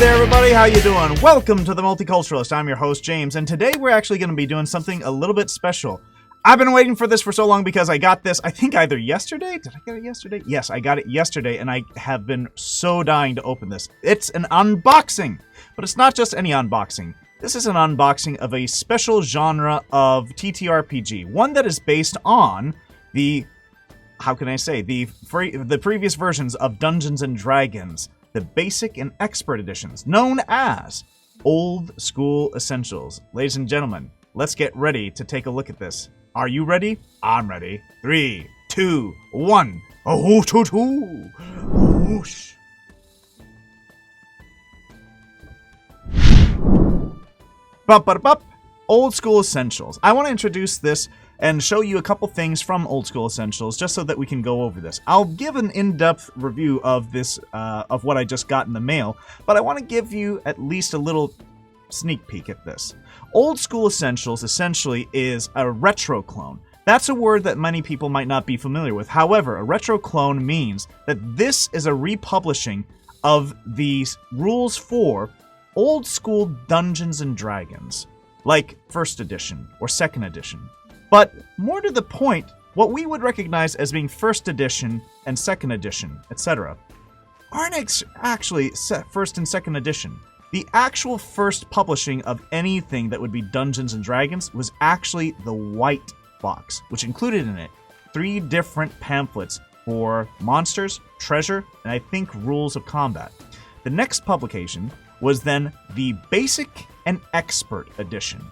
there, everybody. How you doing? Welcome to the Multiculturalist. I'm your host, James, and today we're actually going to be doing something a little bit special. I've been waiting for this for so long because I got this, I think either yesterday? Did I get it yesterday? Yes, I got it yesterday, and I have been so dying to open this. It's an unboxing, but it's not just any unboxing. This is an unboxing of a special genre of ttrpg, one that is based on the, how can I say, the previous versions of Dungeons & Dragons, the basic and expert editions, known as Old School Essentials. Ladies and gentlemen, let's get ready to take a look at this. Are you ready? I'm ready. 3, 2, 1. Oh, choo-choo. Whoosh. Bup-bup-bup. Old School Essentials. I want to introduce this and show you a couple things from Old School Essentials just so that we can go over this. I'll give an in-depth review of this, of what I just got in the mail, but I want to give you at least a little sneak peek at this. Old School Essentials essentially is a retro clone. That's a word that many people might not be familiar with. However, a retro clone means that this is a republishing of the rules for old school Dungeons and Dragons, like 1st edition or 2nd edition. But more to the point, what we would recognize as being 1st edition and 2nd edition, etc., aren't actually 1st and 2nd edition. The actual first publishing of anything that would be Dungeons & Dragons was actually the White Box, which included in it 3 different pamphlets for monsters, treasure, and I think rules of combat. The next publication was then the Basic and Expert edition.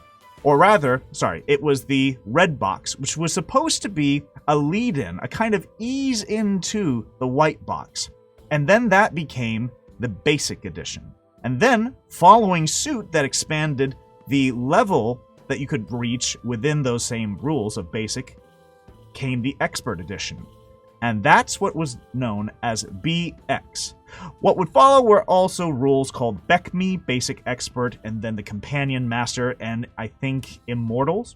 Or rather, sorry, it was the Red Box, which was supposed to be a lead-in, a kind of ease into the White Box. And then that became the Basic edition. And then, following suit that expanded the level that you could reach within those same rules of Basic, came the Expert edition. And that's what was known as BX. What would follow were also rules called BECME, Basic Expert, and then the Companion Master, and I think Immortals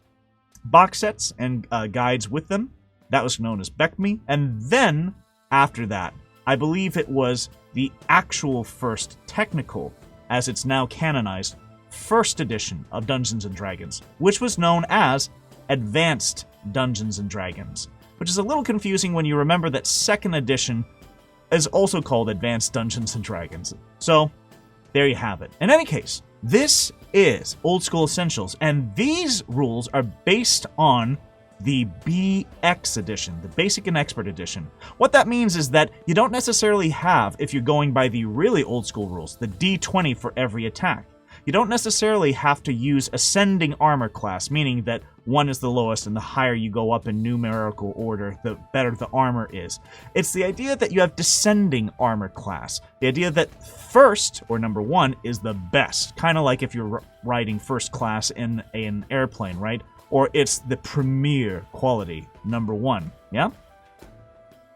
box sets and guides with them. That was known as BECME. And then, after that, I believe it was the actual first technical, as it's now canonized, 1st edition of Dungeons & Dragons, which was known as Advanced Dungeons & Dragons, which is a little confusing when you remember that 2nd edition is also called Advanced Dungeons & Dragons. So, there you have it. In any case, this is Old School Essentials, and these rules are based on the BX edition, the Basic and Expert edition. What that means is that you don't necessarily have, if you're going by the really old school rules, the D20 for every attack. You don't necessarily have to use ascending armor class, meaning that 1 is the lowest and the higher you go up in numerical order, the better the armor is. It's the idea that you have descending armor class. The idea that 1st, or number 1, is the best. Kind of like if you're riding 1st class in an airplane, right? Or it's the premier quality, number 1, yeah?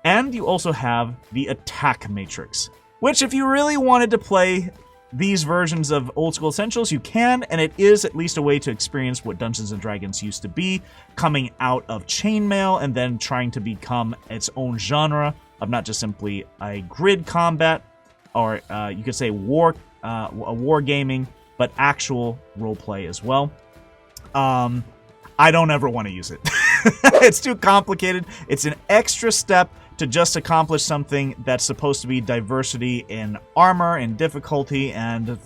And you also have the attack matrix, which if you really wanted to play these versions of Old School Essentials, you can, and it is at least a way to experience what Dungeons & Dragons used to be, coming out of chainmail and then trying to become its own genre of not just simply a grid combat, or you could say war gaming, but actual roleplay as well. I don't ever want to use it. It's too complicated. It's an extra step to just accomplish something that's supposed to be diversity in armor and difficulty and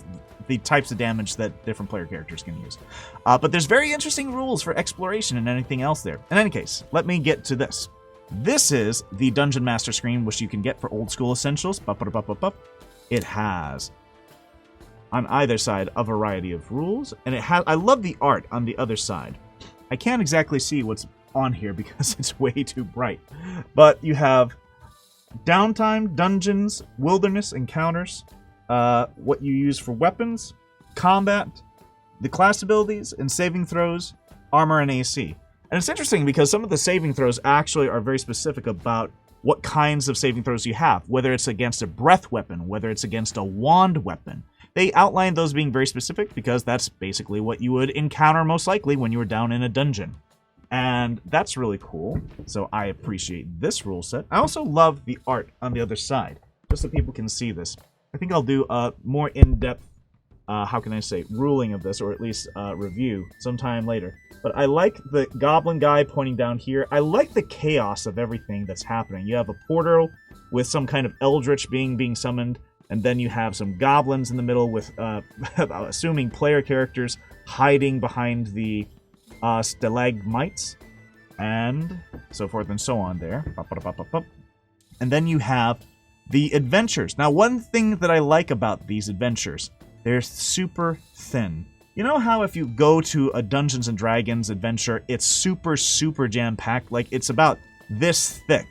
the types of damage that different player characters can use. But there's very interesting rules for exploration and anything else there. In any case, let me get to this. This is the Dungeon Master screen, which you can get for Old School Essentials. It has, on either side, a variety of rules, and it has, I love the art on the other side. I can't exactly see what's on here because it's way too bright. But you have downtime, dungeons, wilderness encounters, what you use for weapons, combat, the class abilities, and saving throws, armor, and AC. And it's interesting because some of the saving throws actually are very specific about what kinds of saving throws you have, whether it's against a breath weapon, whether it's against a wand weapon. They outlined those being very specific because that's basically what you would encounter most likely when you were down in a dungeon. And that's really cool, so I appreciate this rule set. I also love the art on the other side, just so people can see this. I think I'll do a more in-depth, how can I say, ruling of this, or at least review sometime later. But I like the goblin guy pointing down here. I like the chaos of everything that's happening. You have a portal with some kind of eldritch being summoned, and then you have some goblins in the middle with, assuming player characters, hiding behind the stalagmites, and so forth and so on there. And then you have the adventures. Now, one thing that I like about these adventures, they're super thin. You know how if you go to a Dungeons & Dragons adventure, it's super, super jam-packed? Like, it's about this thick.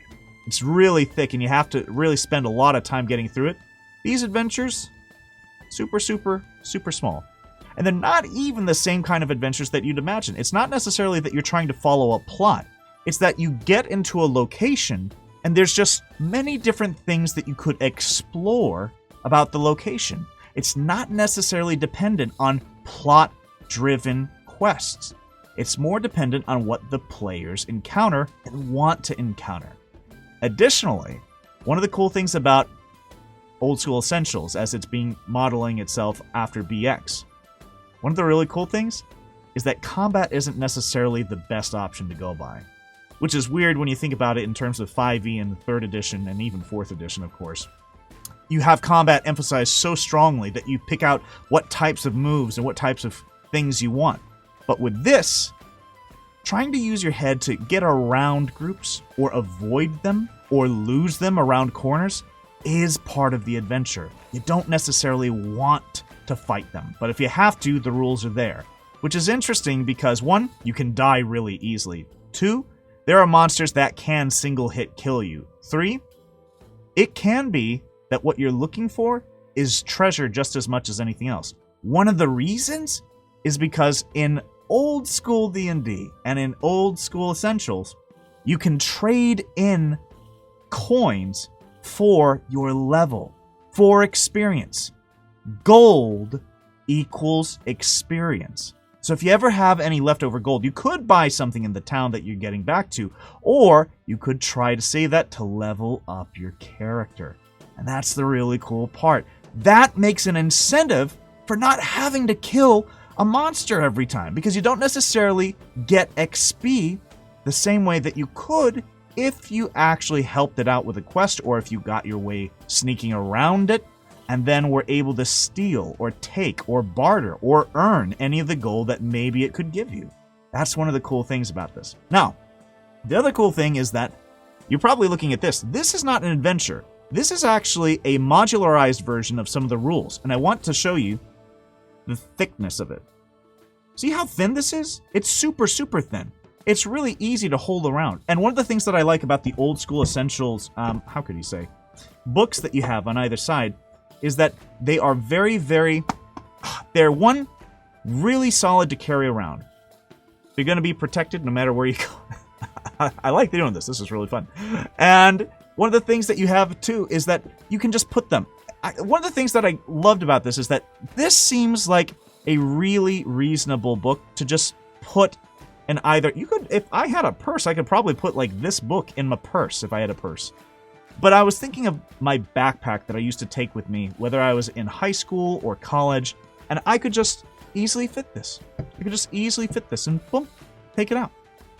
It's really thick, and you have to really spend a lot of time getting through it. These adventures, super, super, super small. And they're not even the same kind of adventures that you'd imagine. It's not necessarily that you're trying to follow a plot. It's that you get into a location, and there's just many different things that you could explore about the location. It's not necessarily dependent on plot-driven quests. It's more dependent on what the players encounter and want to encounter. Additionally, one of the cool things about Old School Essentials, as it's being modeling itself after BX, one of the really cool things is that combat isn't necessarily the best option to go by. Which is weird when you think about it in terms of 5e and 3rd edition, and even 4th edition, of course. You have combat emphasized so strongly that you pick out what types of moves and what types of things you want. But with this, trying to use your head to get around groups, or avoid them, or lose them around corners, is part of the adventure. You don't necessarily want to fight them, but if you have to, the rules are there. Which is interesting because 1, you can die really easily. 2, there are monsters that can single-hit kill you. 3, it can be that what you're looking for is treasure just as much as anything else. One of the reasons is because in old school D&D and in old school Essentials, you can trade in coins for your level, for experience. Gold equals experience. So if you ever have any leftover gold, you could buy something in the town that you're getting back to, or you could try to save that to level up your character. And that's the really cool part. That makes an incentive for not having to kill a monster every time, because you don't necessarily get XP the same way that you could if you actually helped it out with a quest, or if you got your way sneaking around it, and then were able to steal, or take, or barter, or earn any of the gold that maybe it could give you. That's one of the cool things about this. Now, the other cool thing is that you're probably looking at this. This is not an adventure. This is actually a modularized version of some of the rules, and I want to show you the thickness of it. See how thin this is? It's super, super thin. It's really easy to hold around. And one of the things that I like about the Old School Essentials, how could you say, books that you have on either side, is that they are very, very, they're one, really solid to carry around. You're going to be protected no matter where you go. I like doing this. This is really fun. And one of the things that you have, too, is that you can just put them. One of the things that I loved about this is that this seems like a really reasonable book to just put in either. You could, if I had a purse, I could probably put like this book in my purse if I had a purse. But I was thinking of my backpack that I used to take with me, whether I was in high school or college, and I could just easily fit this. I could just easily fit this and boom, take it out.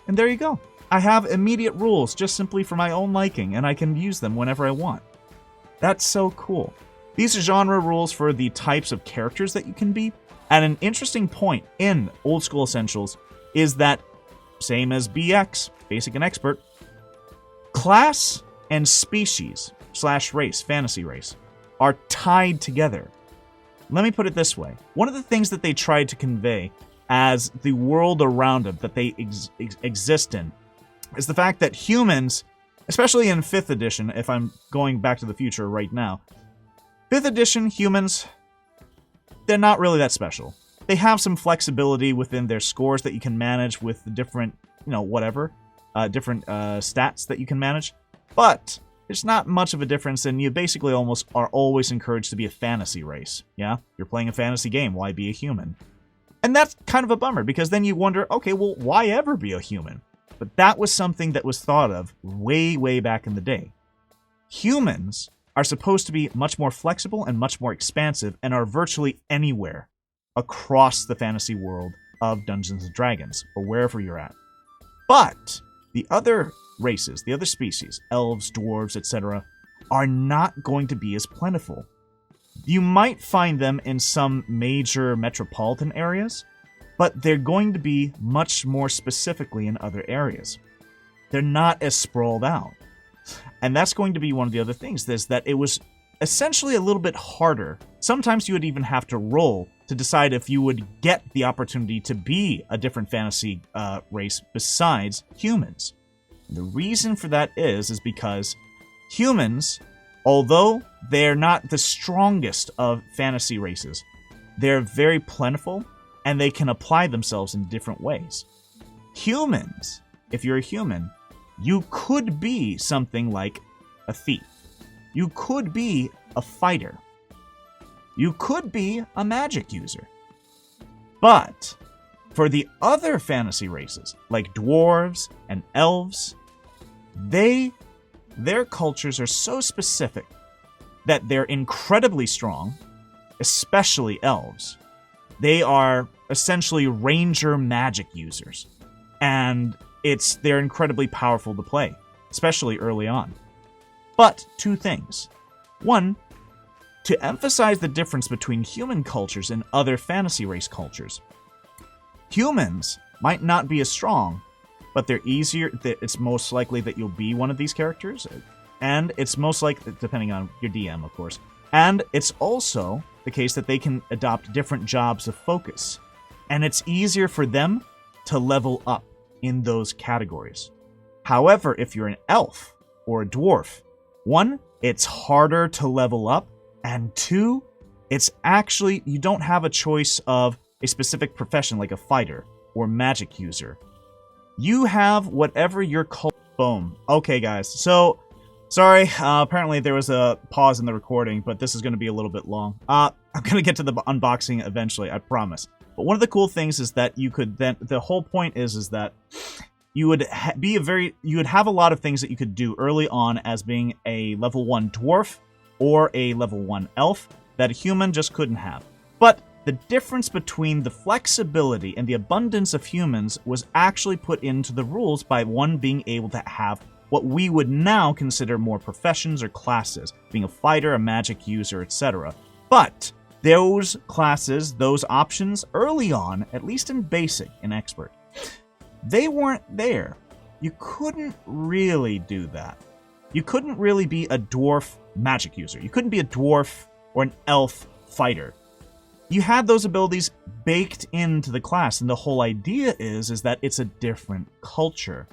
And there you go. I have immediate rules just simply for my own liking, and I can use them whenever I want. That's so cool. These are genre rules for the types of characters that you can be. And an interesting point in Old School Essentials is that, same as BX, Basic and Expert, class and species / race, fantasy race, are tied together. Let me put it this way. One of the things that they tried to convey as the world around them that they exist in is the fact that humans, especially in 5th edition, if I'm going back to the future right now, 5th edition humans, they're not really that special. They have some flexibility within their scores that you can manage with the different, different stats that you can manage. But there's not much of a difference, and you basically almost are always encouraged to be a fantasy race. Yeah? You're playing a fantasy game, why be a human? And that's kind of a bummer, because then you wonder, okay, well, why ever be a human? But that was something that was thought of way, way back in the day. Humans are supposed to be much more flexible and much more expansive and are virtually anywhere across the fantasy world of Dungeons and Dragons, or wherever you're at. But the other races, the other species, elves, dwarves, etc., are not going to be as plentiful. You might find them in some major metropolitan areas, but they're going to be much more specifically in other areas. They're not as sprawled out. And that's going to be one of the other things, is that it was essentially a little bit harder. Sometimes you would even have to roll to decide if you would get the opportunity to be a different fantasy race besides humans. The reason for that is because humans, although they're not the strongest of fantasy races, they're very plentiful and they can apply themselves in different ways. Humans, if you're a human, you could be something like a thief. You could be a fighter. You could be a magic user. But for the other fantasy races, like dwarves and elves, their cultures are so specific that they're incredibly strong, especially elves. They are essentially ranger magic users, and they're incredibly powerful to play, especially early on. But two things. One, to emphasize the difference between human cultures and other fantasy race cultures. Humans might not be as strong, but they're easier. It's most likely that you'll be one of these characters, and it's most likely, depending on your DM, of course, and it's also the case that they can adopt different jobs of focus, and it's easier for them to level up in those categories. However, if you're an elf or a dwarf, one, it's harder to level up, and two, it's actually, you don't have a choice of a specific profession like a fighter or magic user. You have whatever your cult. Boom. Okay, guys. So, sorry. Apparently there was a pause in the recording, but this is going to be a little bit long. I'm going to get to the unboxing eventually, I promise. But one of the cool things is that you could then, the whole point is that you would you would have a lot of things that you could do early on as being a level 1 dwarf or a level 1 elf that a human just couldn't have. But the difference between the flexibility and the abundance of humans was actually put into the rules by one being able to have what we would now consider more professions or classes, being a fighter, a magic user, etc. But those classes, those options early on, at least in basic and expert, they weren't there. You couldn't really do that. You couldn't really be a dwarf magic user. You couldn't be a dwarf or an elf fighter. You had those abilities baked into the class, and the whole idea is that it's a different culture.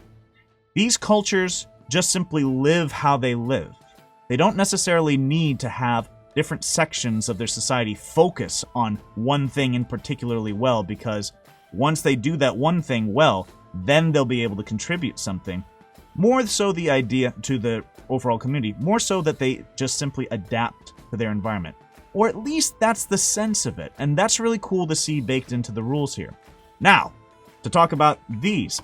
These cultures just simply live how they live. They don't necessarily need to have different sections of their society focus on one thing in particularly well, because once they do that one thing well, then they'll be able to contribute something. More so the idea to the overall community, more so that they just simply adapt to their environment. Or at least that's the sense of it, and that's really cool to see baked into the rules here. Now, to talk about these.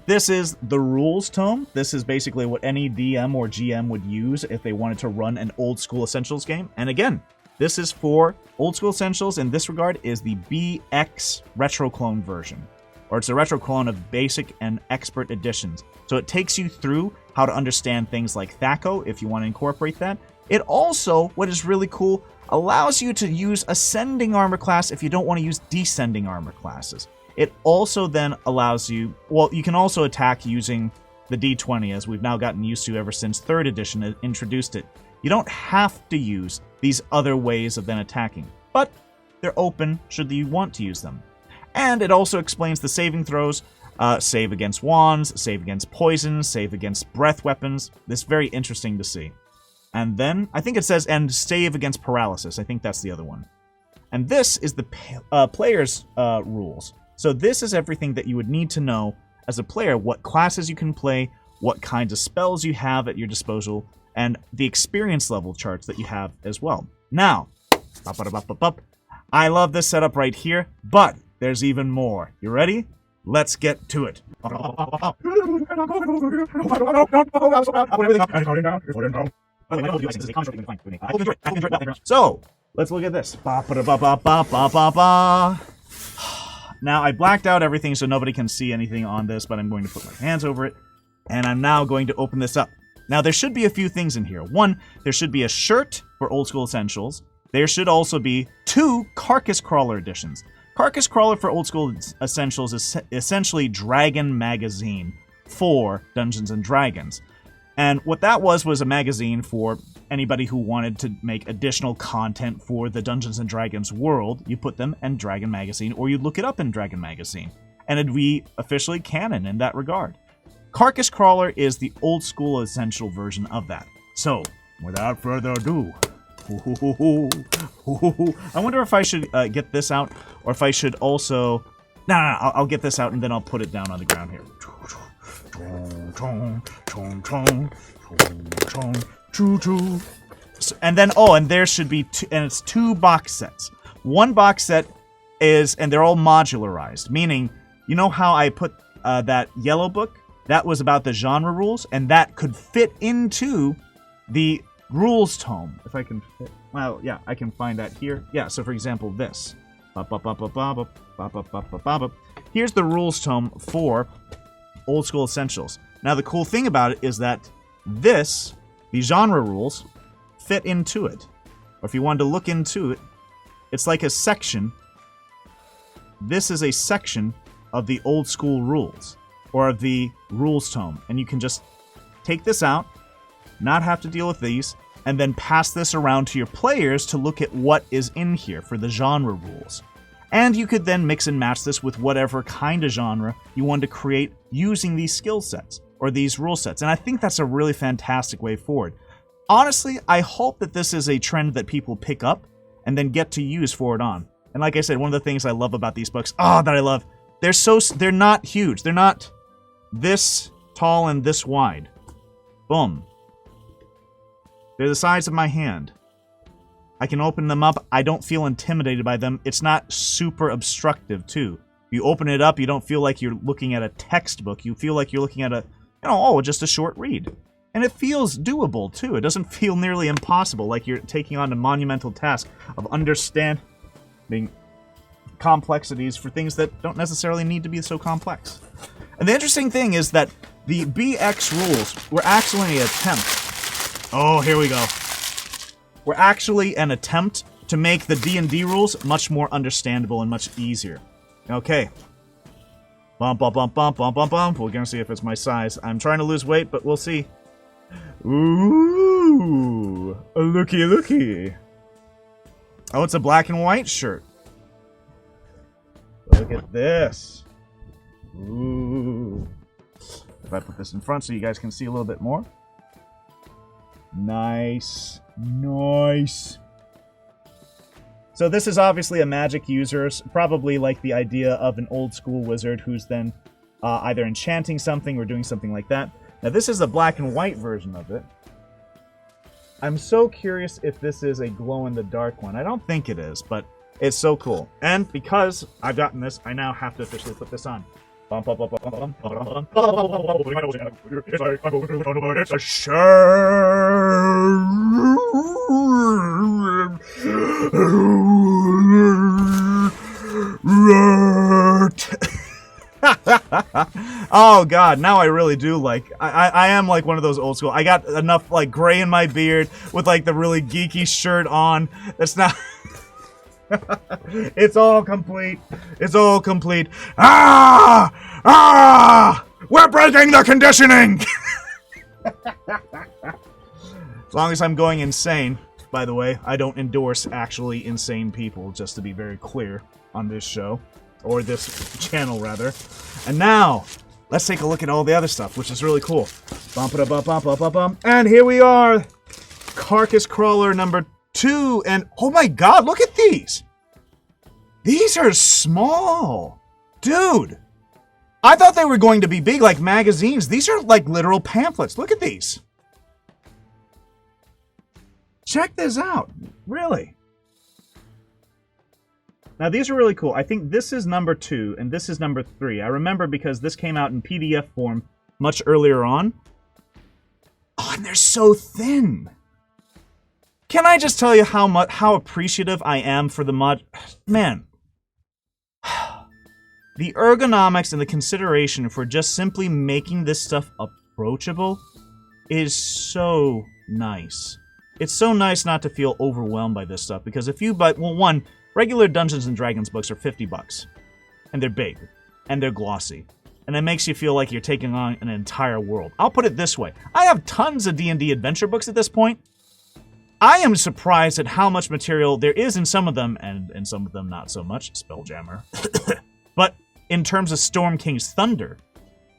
This is the rules tome. This is basically what any DM or GM would use if they wanted to run an old school Essentials game. And again, this is for old school Essentials in this regard is the BX retro clone version. Or it's a retro clone of basic and expert editions. So it takes you through how to understand things like THAC0 if you want to incorporate that. It also, what is really cool, allows you to use ascending armor class if you don't want to use descending armor classes. It also then allows you, well, you can also attack using the D20 as we've now gotten used to ever since 3rd edition introduced it. You don't have to use these other ways of then attacking, but they're open should you want to use them. And it also explains the saving throws, save against wands, save against poison, save against breath weapons. This is very interesting to see. And then, I think it says, and save against paralysis. I think that's the other one. And this is the player's rules. So this is everything that you would need to know as a player, what classes you can play, what kinds of spells you have at your disposal, and the experience level charts that you have as well. Now, I love this setup right here, but there's even more. You ready? Let's get to it. So, let's look at this. Now, I blacked out everything so nobody can see anything on this, but I'm going to put my hands over it. And I'm now going to open this up. Now, there should be a few things in here. One, there should be a shirt for Old School Essentials. There should also be 2 Carcass Crawler editions. Carcass Crawler for Old School Essentials is essentially Dragon Magazine for Dungeons & Dragons. And what that was a magazine for anybody who wanted to make additional content for the Dungeons & Dragons world. You put them in Dragon Magazine, or you look it up in Dragon Magazine. And it'd be officially canon in that regard. Carcass Crawler is the Old School Essential version of that. So, without further ado... I wonder if I should get this out, or if I should also... No, I'll get this out and then I'll put it down on the ground here. And then, and there should be two, and it's 2 box sets. One box set is, and they're all modularized, meaning, you know how I put that yellow book? That was about the genre rules, and that could fit into the rules tome. If I can fit, well, yeah, I can find that here. Yeah, so for example, this. Here's the rules tome for Old School Essentials. Now, the cool thing about it is that the genre rules, fit into it. Or if you wanted to look into it, it's like a section. This is a section of the Old School rules, or of the rules tome. And you can just take this out, not have to deal with these, and then pass this around to your players to look at what is in here for the genre rules. And you could then mix and match this with whatever kind of genre you want to create using these skill sets, or these rule sets. And I think that's a really fantastic way forward. Honestly, I hope that this is a trend that people pick up and then get to use forward on. And like I said, one of the things I love about these books, that I love, they're not huge. They're not this tall and this wide. Boom. They're the size of my hand. I can open them up. I don't feel intimidated by them. It's not super obstructive, too. You open it up, you don't feel like you're looking at a textbook. You feel like you're looking at just a short read. And it feels doable, too. It doesn't feel nearly impossible, like you're taking on a monumental task of understanding complexities for things that don't necessarily need to be so complex. And the interesting thing is that the BX rules were actually an attempt. Oh, here we go. Were actually an attempt to make the D&D rules much more understandable and much easier. Okay. Bump, bump, bump, bump, bump, bump, bump. We're gonna see if it's my size. I'm trying to lose weight, but we'll see. Ooh, looky, looky. Oh, it's a black and white shirt. Look at this. Ooh. If I put this in front so you guys can see a little bit more. Nice. Nice. So this is obviously a magic user, probably like the idea of an old school wizard who's then either enchanting something or doing something like that. Now this is a black and white version of it. I'm so curious if this is a glow-in-the-dark one. I don't think it is, but it's so cool. And because I've gotten this, I now have to officially put this on. It's a shirt. Oh god, now I really do like I am like one of those old school. I got enough like gray in my beard with like the really geeky shirt on. That's not It's all complete. It's all complete. Ah! Ah! We're breaking the conditioning! As long as I'm going insane, by the way, I don't endorse actually insane people, just to be very clear on this show. Or this channel, rather. And now, let's take a look at all the other stuff, which is really cool. Bump it up, bump, bump, bump, bump, bump. And here we are! Carcass Crawler number 2, and oh my god, look at these! These are small! Dude! I thought they were going to be big, like magazines. These are like literal pamphlets. Look at these. Check this out. Really. Now, these are really cool. I think this is number 2, and this is number 3. I remember because this came out in PDF form much earlier on. Oh, and they're so thin. Can I just tell you how appreciative I am for the mod? Man. The ergonomics and the consideration for just simply making this stuff approachable is so nice. It's so nice not to feel overwhelmed by this stuff, because if you buy, well, one, regular Dungeons & Dragons books are $50, and they're big, and they're glossy, and it makes you feel like you're taking on an entire world. I'll put it this way. I have tons of D&D adventure books at this point. I am surprised at how much material there is in some of them, and in some of them not so much. Spelljammer. But in terms of Storm King's Thunder,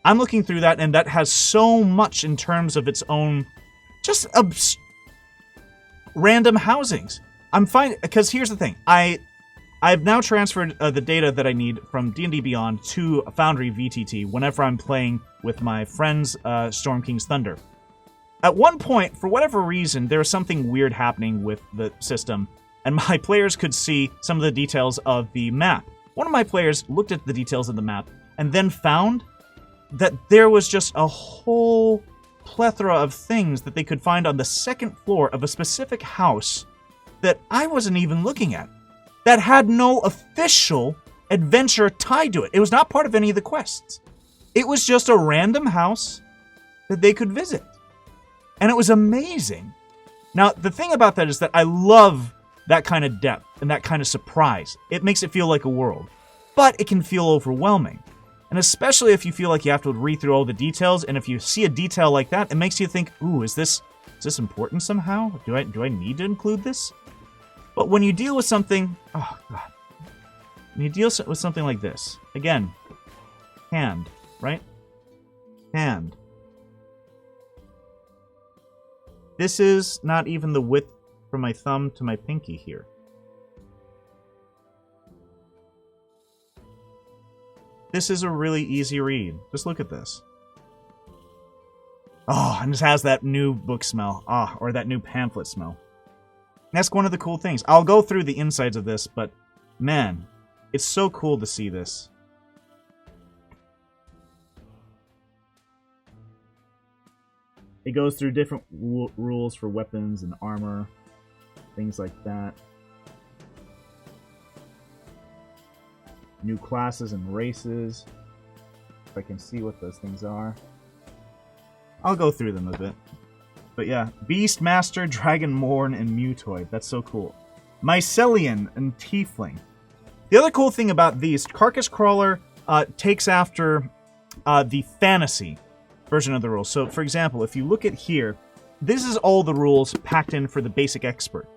I'm looking through that, and that has so much in terms of its own just random housings. I'm fine, because here's the thing. I've now transferred the data that I need from D&D Beyond to Foundry VTT whenever I'm playing with my friends Storm King's Thunder. At one point, for whatever reason, there was something weird happening with the system, and my players could see some of the details of the map. One of my players looked at the details of the map and then found that there was just a whole plethora of things that they could find on the second floor of a specific house that I wasn't even looking at, that had no official adventure tied to it. It was not part of any of the quests. It was just a random house that they could visit. And it was amazing. Now, the thing about that is that I love that kind of depth and that kind of surprise. It makes it feel like a world. But it can feel overwhelming. And especially if you feel like you have to read through all the details, and if you see a detail like that, it makes you think, ooh, is this important somehow? Do I need to include this? But when you deal with something, oh god. When you deal with something like this, again, hand, right? Hand. This is not even the width from my thumb to my pinky here. This is a really easy read. Just look at this. Oh, and this has that new book smell. Ah, or that new pamphlet smell. That's one of the cool things. I'll go through the insides of this, but man, it's so cool to see this. It goes through different rules for weapons and armor, things like that. New classes and races. If I can see what those things are. I'll go through them a bit. But yeah, Beastmaster, Dragonborn, and Mutoid. That's so cool. Mycelian and Tiefling. The other cool thing about these, Carcass Crawler takes after the fantasy version of the rules. So, for example, if you look at here, this is all the rules packed in for the Basic Expert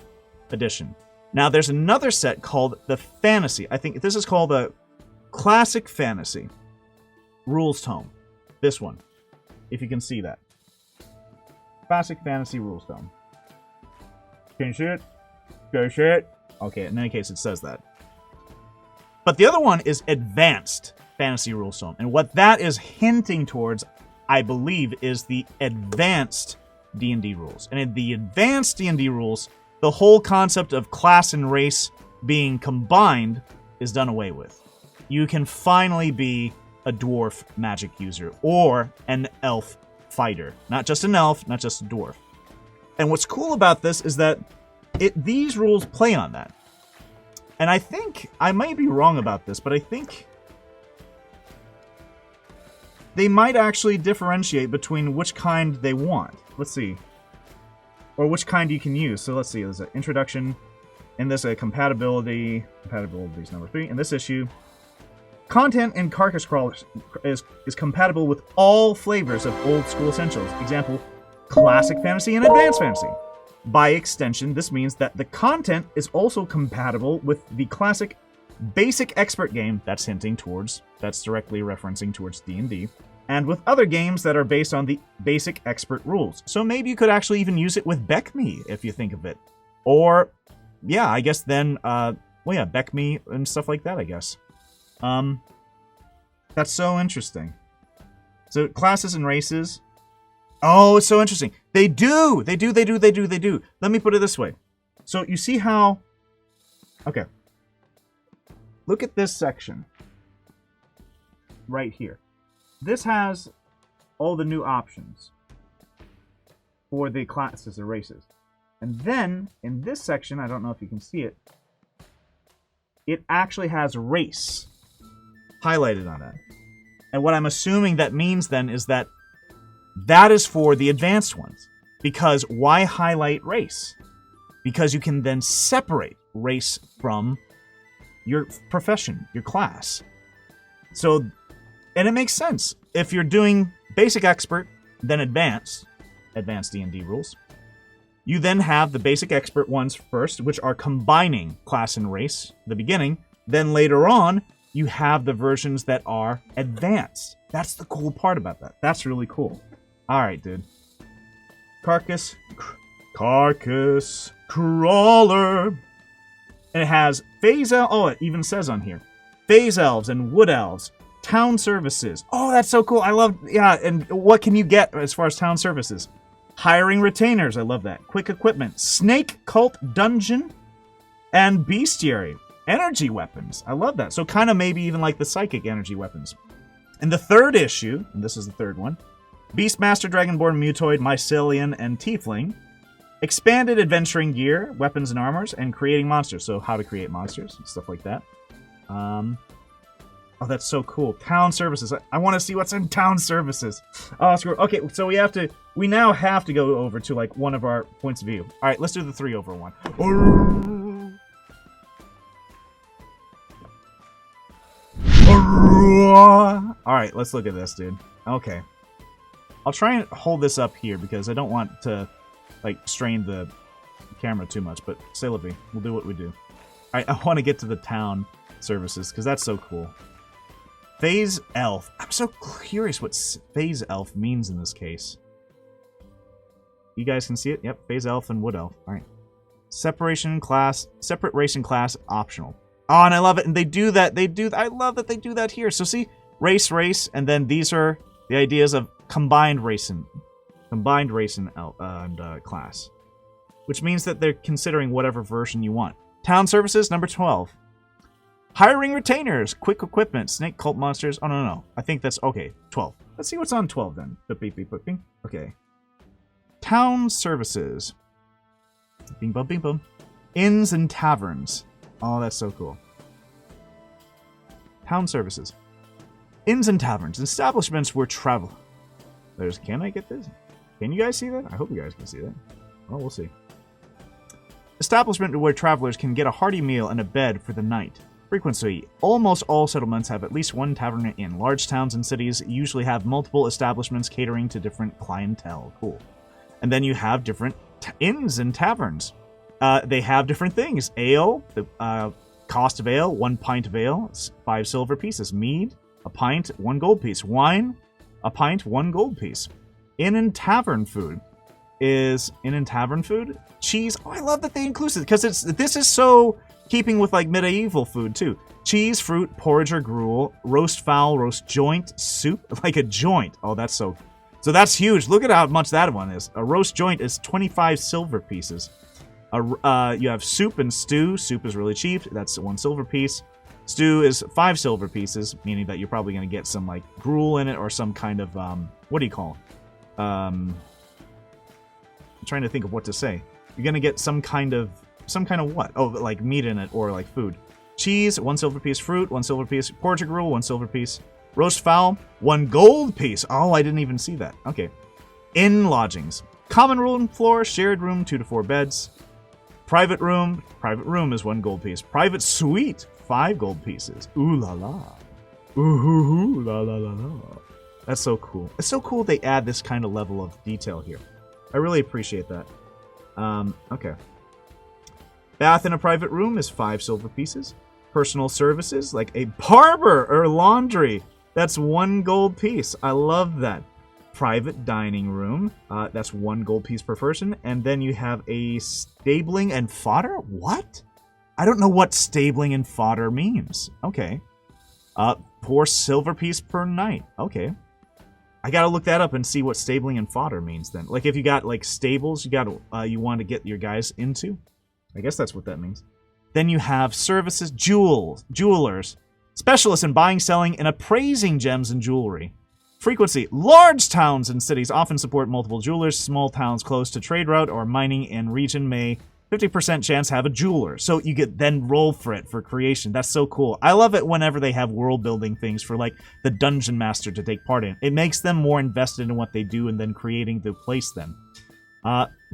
edition. Now, there's another set called the Fantasy. I think this is called the Classic Fantasy Rules Tome. This one, if you can see that. Classic Fantasy Rules Tome. Can you see it? Can you see it? Okay, in any case, it says that. But the other one is Advanced Fantasy Rules Tome. And what that is hinting towards, I believe, is the Advanced D&D rules. And in the Advanced D&D rules, the whole concept of class and race being combined is done away with. You can finally be a dwarf magic user or an elf fighter. Not just an elf, not just a dwarf. And what's cool about this is that these rules play on that. And I think, I might be wrong about this, but I think they might actually differentiate between which kind they want. Let's see. Or which kind you can use. So let's see, there's an introduction, and there's a compatibility. Compatibility is number 3. In this issue, content in Carcass Crawler is compatible with all flavors of old school essentials. Example, classic fantasy and advanced fantasy. By extension, this means that the content is also compatible with the classic basic expert game, that's hinting towards, that's directly referencing towards D&D, and with other games that are based on the basic expert rules. So maybe you could actually even use it with BECME, if you think of it. Or, yeah, I guess then, well yeah, BECME and stuff like that, I guess. That's so interesting. So, classes and races. Oh, it's so interesting. They do! They do. Let me put it this way. So, you see how... Okay. Look at this section. Right here. This has all the new options for the classes or races. And then, in this section, I don't know if you can see it, it actually has race highlighted on it. And what I'm assuming that means then is that that is for the advanced ones. Because why highlight race? Because you can then separate race from your profession, your class. So, and it makes sense. If you're doing basic expert, then advanced D&D rules, you then have the basic expert ones first, which are combining class and race at the beginning. Then later on, you have the versions that are advanced. That's the cool part about that. That's really cool. All right, dude. Carcass Crawler. And it has phase elves. Oh, it even says on here. Phase elves and wood elves. Town services. Oh, that's so cool. I love, yeah, and what can you get as far as town services? Hiring retainers. I love that. Quick equipment. Snake cult dungeon. And bestiary. Energy weapons. I love that. So kind of maybe even like the psychic energy weapons. In the third issue, and this is the third one, Beastmaster, Dragonborn, Mutoid, Mycelian, and Tiefling. Expanded adventuring gear, weapons and armors, and creating monsters. So how to create monsters and stuff like that. Oh, that's so cool. Town services. I want to see what's in town services. Oh, screw. Okay, so we now have to go over to like one of our points of view. All right, let's do the 3-over-1. All right, let's look at this, dude. Okay. I'll try and hold this up here because I don't want to like strain the camera too much, but say la vie. We'll do what we do. All right, I want to get to the town services because that's so cool. Phase elf. I'm so curious what phase elf means in this case. You guys can see it? Yep, phase elf and wood elf. All right. Separation class, separate race and class optional. Oh, and I love it. And they do that. I love that they do that here. So see, race, and then these are the ideas of combined race and class, which means that they're considering whatever version you want. Town services, number 12. Hiring retainers, quick equipment, snake cult monsters. Oh, no. I think that's okay. 12. Let's see what's on 12 then. Beep, beep, beep, beep. Okay. Town services. Bing, bum, bing, bum. Inns and taverns. Oh, that's so cool. Town services. Inns and taverns. Establishments where travel. Can I get this? Can you guys see that? I hope you guys can see that. Well, we'll see. Establishment where travelers can get a hearty meal and a bed for the night. Frequency. Almost all settlements have at least one tavern or inn. Large towns and cities usually have multiple establishments catering to different clientele. Cool. And then you have different inns and taverns. They have different things. Ale, the cost of ale, 1 pint of ale, 5 silver pieces. Mead, a pint, 1 gold piece. Wine, a pint, 1 gold piece. Inn and tavern food. Cheese. Oh, I love that they include it because this is so keeping with like medieval food too. Cheese, fruit, porridge or gruel, roast fowl, roast joint, soup, like a joint. Oh, that's so that's huge. Look at how much that one is. A roast joint is 25 silver pieces. You have soup and stew. Soup is really cheap. That's 1 silver piece. Stew is 5 silver pieces, meaning that you're probably going to get some like gruel in it or some kind of what do you call it? I'm trying to think of what to say. You're going to get some kind of what? Oh, like meat in it or like food. Cheese, 1 silver piece. Fruit, 1 silver piece. Porridge or gruel, 1 silver piece. Roast fowl, 1 gold piece. Oh, I didn't even see that. Okay. Inn lodgings. Common room floor, shared room, 2 to 4 beds. Private room is 1 gold piece. Private suite, 5 gold pieces. Ooh la la. Ooh la la la la. That's so cool. It's so cool they add this kind of level of detail here. I really appreciate that. Okay. Bath in a private room is 5 silver pieces. Personal services, like a barber or laundry, that's 1 gold piece. I love that. Private dining room, that's 1 gold piece per person. And then you have a stabling and fodder? What? I don't know what stabling and fodder means. Okay. 4 silver piece per night. Okay. I gotta look that up and see what stabling and fodder means then. Like if you got like stables you want to get your guys into. I guess that's what that means. Then you have services, jewelers, specialists in buying, selling, and appraising gems and jewelry. Frequency. Large towns and cities often support multiple jewelers. Small towns close to trade route or mining in region may 50% chance have a jeweler. So you get then roll for it for creation. That's so cool. I love it whenever they have world building things for like the dungeon master to take part in. It makes them more invested in what they do and then creating the place then.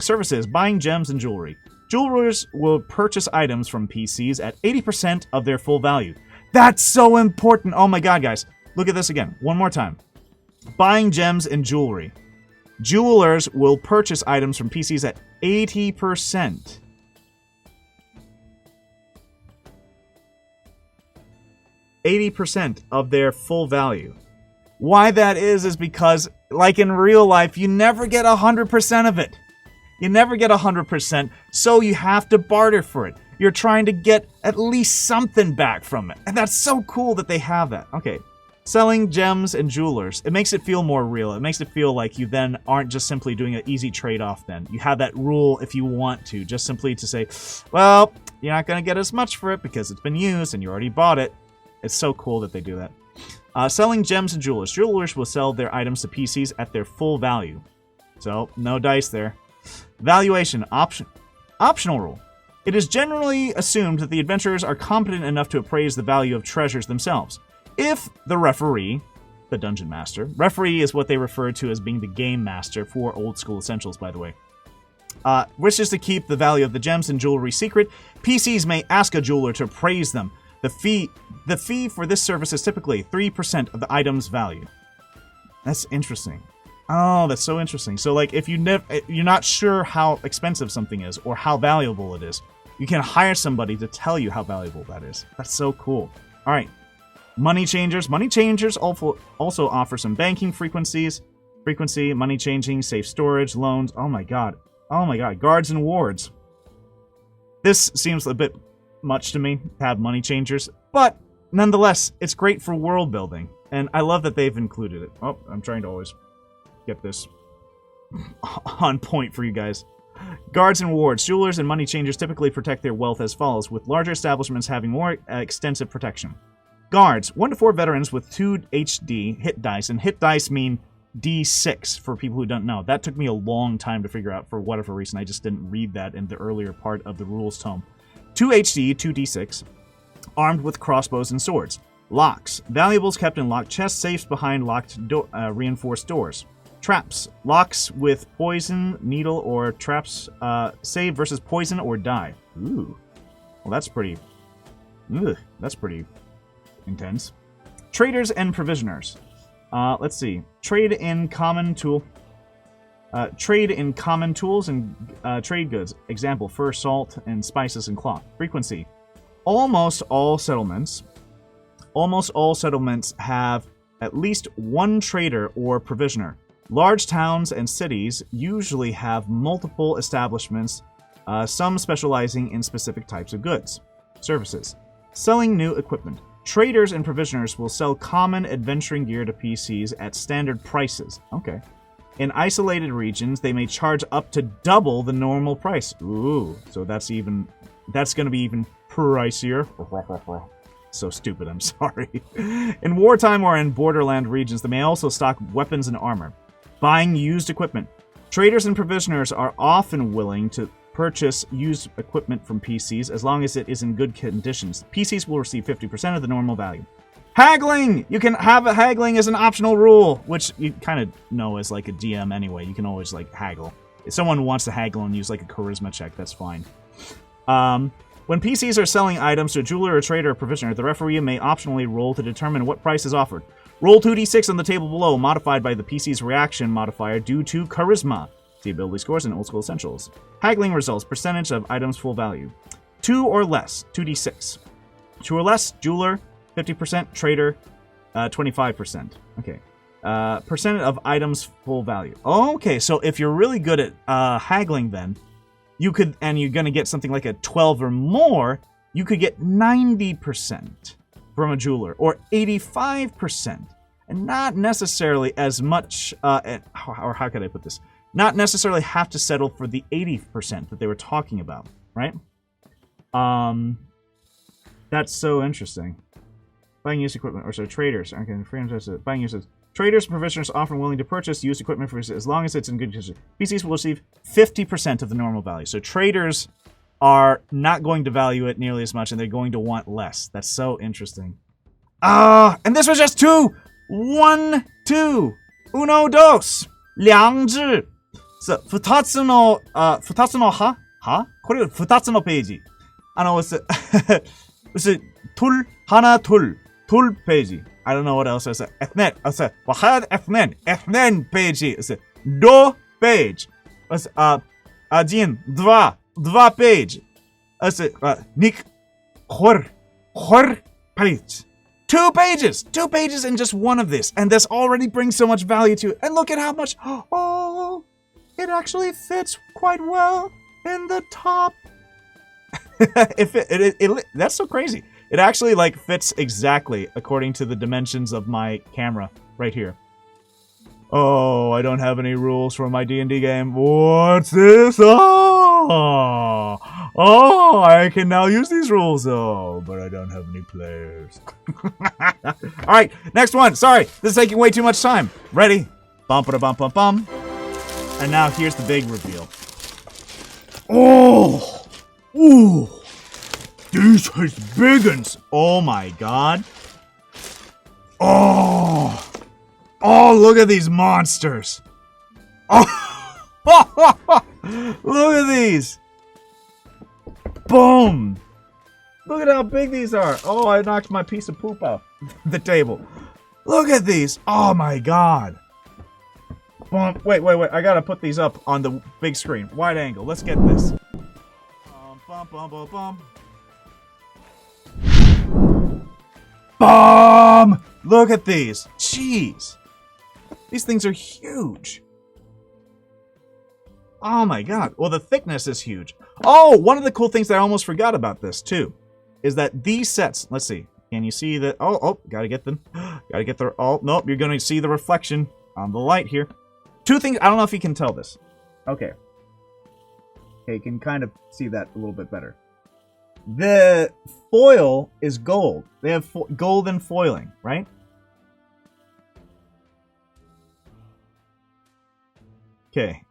Services. Buying gems and jewelry. Jewelers will purchase items from PCs at 80% of their full value. That's so important. Oh my god, guys. Look at this again. One more time. Buying gems and jewelry. Jewelers will purchase items from PCs at 80%. 80% of their full value. Why that is because, like in real life, you never get 100% of it. You never get 100%, so you have to barter for it. You're trying to get at least something back from it. And that's so cool that they have that. Okay. Selling gems and jewelers. It makes it feel more real. It makes it feel like you then aren't just simply doing an easy trade-off then. You have that rule if you want to, just simply to say, well, you're not going to get as much for it because it's been used and you already bought it. It's so cool that they do that. Selling gems and jewelers. Jewelers will sell their items to PCs at their full value. So, no dice there. Valuation. Optional rule. It is generally assumed that the adventurers are competent enough to appraise the value of treasures themselves. If the referee, the dungeon master, referee is what they refer to as being the game master for Old School Essentials, by the way, wishes to keep the value of the gems and jewelry secret, PCs may ask a jeweler to appraise them. The fee for this service is typically 3% of the item's value. That's interesting. Oh, that's so interesting. So, like, if you're not sure how expensive something is or how valuable it is, you can hire somebody to tell you how valuable that is. That's so cool. All right. Money changers. Money changers also offer some banking frequency, money changing, safe storage, loans. Oh my god. Guards and wards. This seems a bit much to me to have money changers, but nonetheless, it's great for world building, and I love that they've included it. Oh, I'm trying to always get this on point for you guys. Guards and wards. Jewelers and money changers typically protect their wealth as follows, with larger establishments having more extensive protection. Guards, 1 to 4 veterans with 2 HD hit dice, and hit dice mean D6 for people who don't know. That took me a long time to figure out for whatever reason. I just didn't read that in the earlier part of the rules tome. 2 HD, 2 D6, armed with crossbows and swords. Locks, valuables kept in locked chests, safes behind locked reinforced doors. Traps, locks with poison, needle, or traps, save versus poison or die. Ooh, well that's pretty intense. Traders and provisioners. Let's see. Trade in common tools and trade goods. Example, fur, salt, and spices and cloth. Frequency. Almost all settlements have at least one trader or provisioner. Large towns and cities usually have multiple establishments, some specializing in specific types of goods. Services. Selling new equipment. Traders and provisioners will sell common adventuring gear to PCs at standard prices. Okay. In isolated regions, they may charge up to double the normal price. Ooh, so that's going to be even pricier. So stupid, I'm sorry. In wartime or in borderland regions, they may also stock weapons and armor. Buying used equipment. Traders and provisioners are often willing to purchase used equipment from PCs as long as it is in good conditions. PCs will receive 50% of the normal value. Haggling! You can have a haggling as an optional rule, which you kind of know as like a DM anyway. You can always like haggle. If someone wants to haggle and use like a charisma check, that's fine. When PCs are selling items to a jeweler, a trader, or provisioner, the referee may optionally roll to determine what price is offered. Roll 2d6 on the table below, modified by the PC's reaction modifier due to charisma. See ability scores in Old School Essentials. Haggling results, percentage of items full value. 2 or less, 2d6. 2 or less, jeweler, 50%, trader, 25%. Okay. Percent of items full value. Okay, so if you're really good at haggling then, you could, and you're going to get something like a 12 or more, you could get 90% from a jeweler, or 85%. And not necessarily as much, or how could I put this? Not necessarily have to settle for the 80% that they were talking about, right? That's so interesting. Buying used equipment, or so traders. Okay, buying used. Traders and professionals are often willing to purchase used equipment for as long as it's in good condition. PCs will receive 50% of the normal value. So traders are not going to value it nearly as much, and they're going to want less. That's so interesting. And this was just 2! 1, 2! Uno, dos! 2字! So, 2つのはこれ2つのページ。tul, hana tul page. I don't know what else I said. Ethnet. I said, wahad ethnen page. I said, do page. I said, dva page. I said, nik, hor page. 2 pages! 2 pages in just one of this. And this already brings so much value to it. And look at how much, oh, it actually fits quite well in the top. That's so crazy. It actually like fits exactly according to the dimensions of my camera right here. Oh, I don't have any rules for my D&D game. What's this? Oh, I can now use these rules. Oh, but I don't have any players. All right, next one. Sorry, this is taking way too much time. Ready? Bum-ba-da-bum-bum-bum. And now here's the big reveal. Oh, ooh. These is big uns. Oh my god. Oh. Oh, look at these monsters. Oh. Look at these. Boom. Look at how big these are. Oh, I knocked my piece of poop off the table. Look at these. Oh my god. Wait. I gotta put these up on the big screen. Wide angle. Let's get this. Bomb! Look at these. Jeez. These things are huge. Oh my god. Well, the thickness is huge. Oh, one of the cool things that I almost forgot about this, too, is that these sets... Let's see. Can you see that? Oh, gotta get them. Gotta get the... Oh, nope, you're gonna see the reflection on the light here. 2 things... I don't know if you can tell this. Okay. Okay, you can kind of see that a little bit better. The foil is gold. They have golden foiling, right? Okay.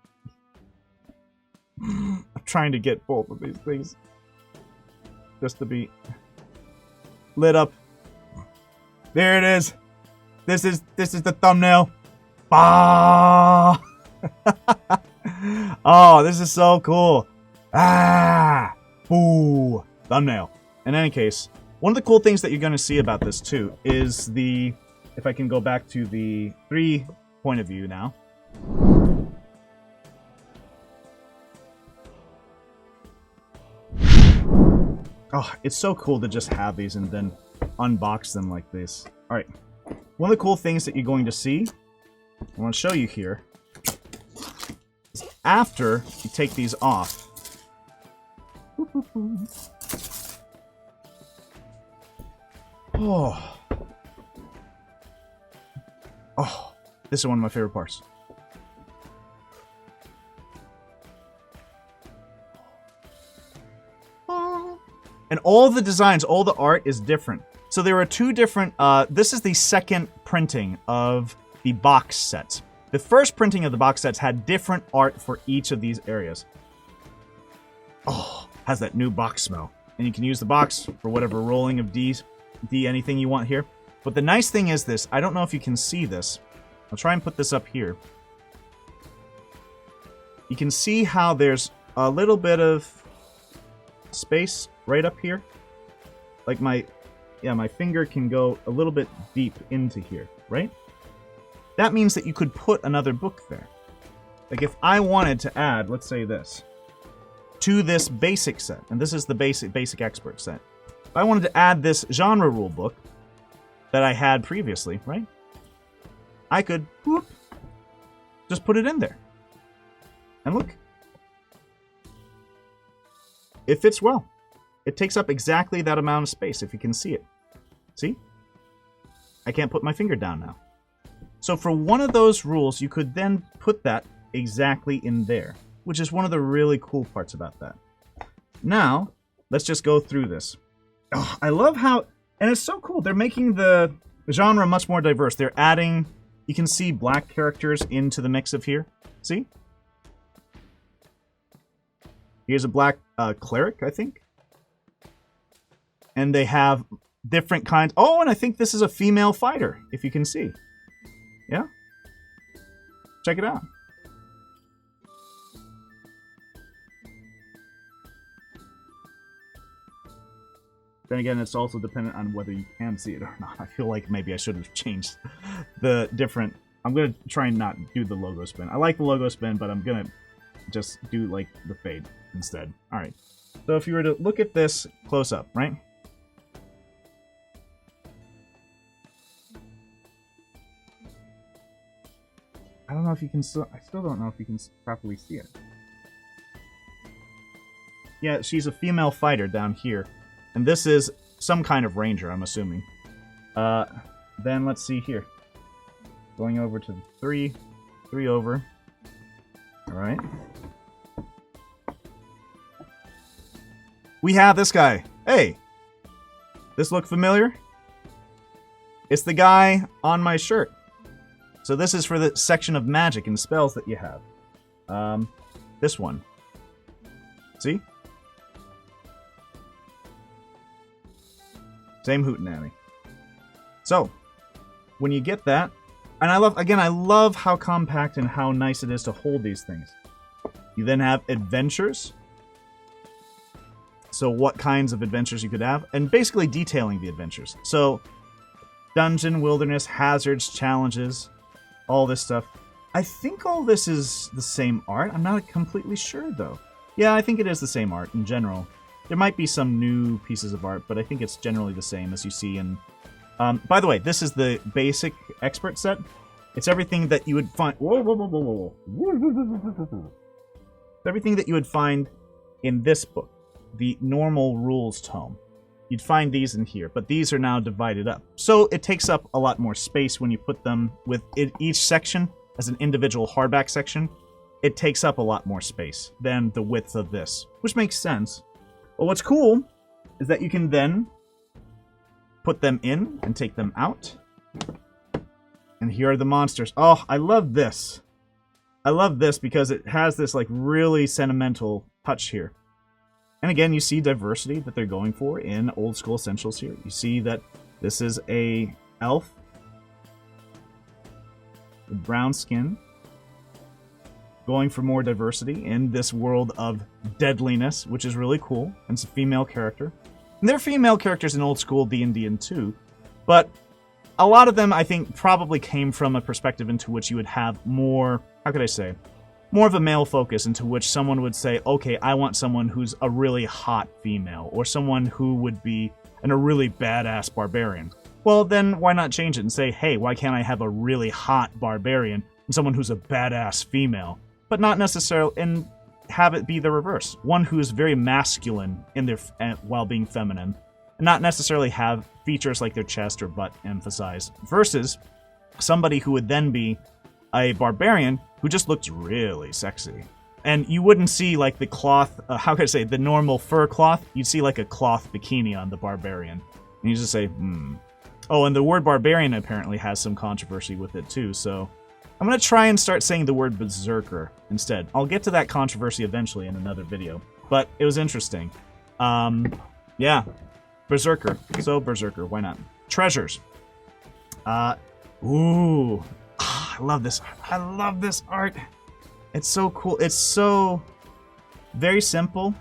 I'm trying to get both of these things just to be lit up. There it is. This is the thumbnail. Ah! Oh, this is so cool. Ah! Ooh! Thumbnail. In any case, one of the cool things that you're going to see about this too is the, if I can go back to the 3 point of view now. Oh, it's so cool to just have these and then unbox them like this. Alright. One of the cool things that you're going to see, I want to show you here, is after you take these off. Oh. Oh. This is one of my favorite parts. And all the designs, all the art is different. So there are 2 different, this is the second printing of the box sets. The first printing of the box sets had different art for each of these areas. Oh, has that new box smell. And you can use the box for whatever rolling of D, anything you want here. But the nice thing is this, I don't know if you can see this. I'll try and put this up here. You can see how there's a little bit of space right up here. Like my finger can go a little bit deep into here, right? That means that you could put another book there. Like if I wanted to add, let's say this, to this basic set, and this is the basic expert set. If I wanted to add this genre rule book that I had previously, right? I could whoop, just put it in there. And look. It fits well. It takes up exactly that amount of space, if you can see it. See? I can't put my finger down now. So for one of those rules, you could then put that exactly in there, which is one of the really cool parts about that. Now, let's just go through this. Oh, I love how... And it's so cool. They're making the genre much more diverse. They're adding you can see black characters into the mix of here. See? Here's a black cleric, I think. And they have different kinds. Oh, and I think this is a female fighter, if you can see. Yeah? Check it out. Then again, it's also dependent on whether you can see it or not. I feel like maybe I should have changed the different... I'm going to try and not do the logo spin. I like the logo spin, but I'm going to just do, like, the fade instead. Alright. So if you were to look at this close up, right? I don't know if you can still... I still don't know if you can properly see it. Yeah, she's a female fighter down here. And this is some kind of ranger, I'm assuming. Then let's see here. Going over to the 3 over. Alright. We have this guy. Hey! This look familiar? It's the guy on my shirt. So this is for the section of magic and spells that you have. This one. See? Same hootenanny. So, when you get that, and I love how compact and how nice it is to hold these things. You then have adventures. So what kinds of adventures you could have, and basically detailing the adventures. So, dungeon, wilderness, hazards, challenges, all this stuff. I think all this is the same art. I'm not completely sure, though. Yeah, I think it is the same art in general. There might be some new pieces of art, but I think it's generally the same as you see in... by the way, this is the basic expert set. It's everything that you would find... Whoa, whoa, whoa, whoa, whoa. Everything that you would find in this book, the normal rules tome. You'd find these in here, but these are now divided up. So it takes up a lot more space when you put them with each section as an individual hardback section. It takes up a lot more space than the width of this, which makes sense. But what's cool is that you can then put them in and take them out. And here are the monsters. Oh, I love this. I love this because it has this like really sentimental touch here. And again, you see diversity that they're going for in Old School Essentials here. You see that this is a elf with brown skin, going for more diversity in this world of deadliness, which is really cool. And it's a female character. And there are female characters in Old School D&D and too, but a lot of them, I think, probably came from a perspective into which you would have more, how could I say, more of a male focus, into which someone would say, okay, I want someone who's a really hot female, or someone who would be a really badass barbarian. Well, then why not change it and say, hey, why can't I have a really hot barbarian and someone who's a badass female? But not necessarily, and have it be the reverse. One who's very masculine in their while being feminine, and not necessarily have features like their chest or butt emphasized, versus somebody who would then be a barbarian who just looks really sexy. And you wouldn't see like the cloth, how could I say, the normal fur cloth. You'd see like a cloth bikini on the barbarian. And you just say, Oh, and the word barbarian apparently has some controversy with it too, so I'm going to try and start saying the word berserker instead. I'll get to that controversy eventually in another video, but it was interesting. Yeah, berserker. So berserker, why not? Treasures. Ooh. I love this art. I love this art. It's so cool. It's so very simple.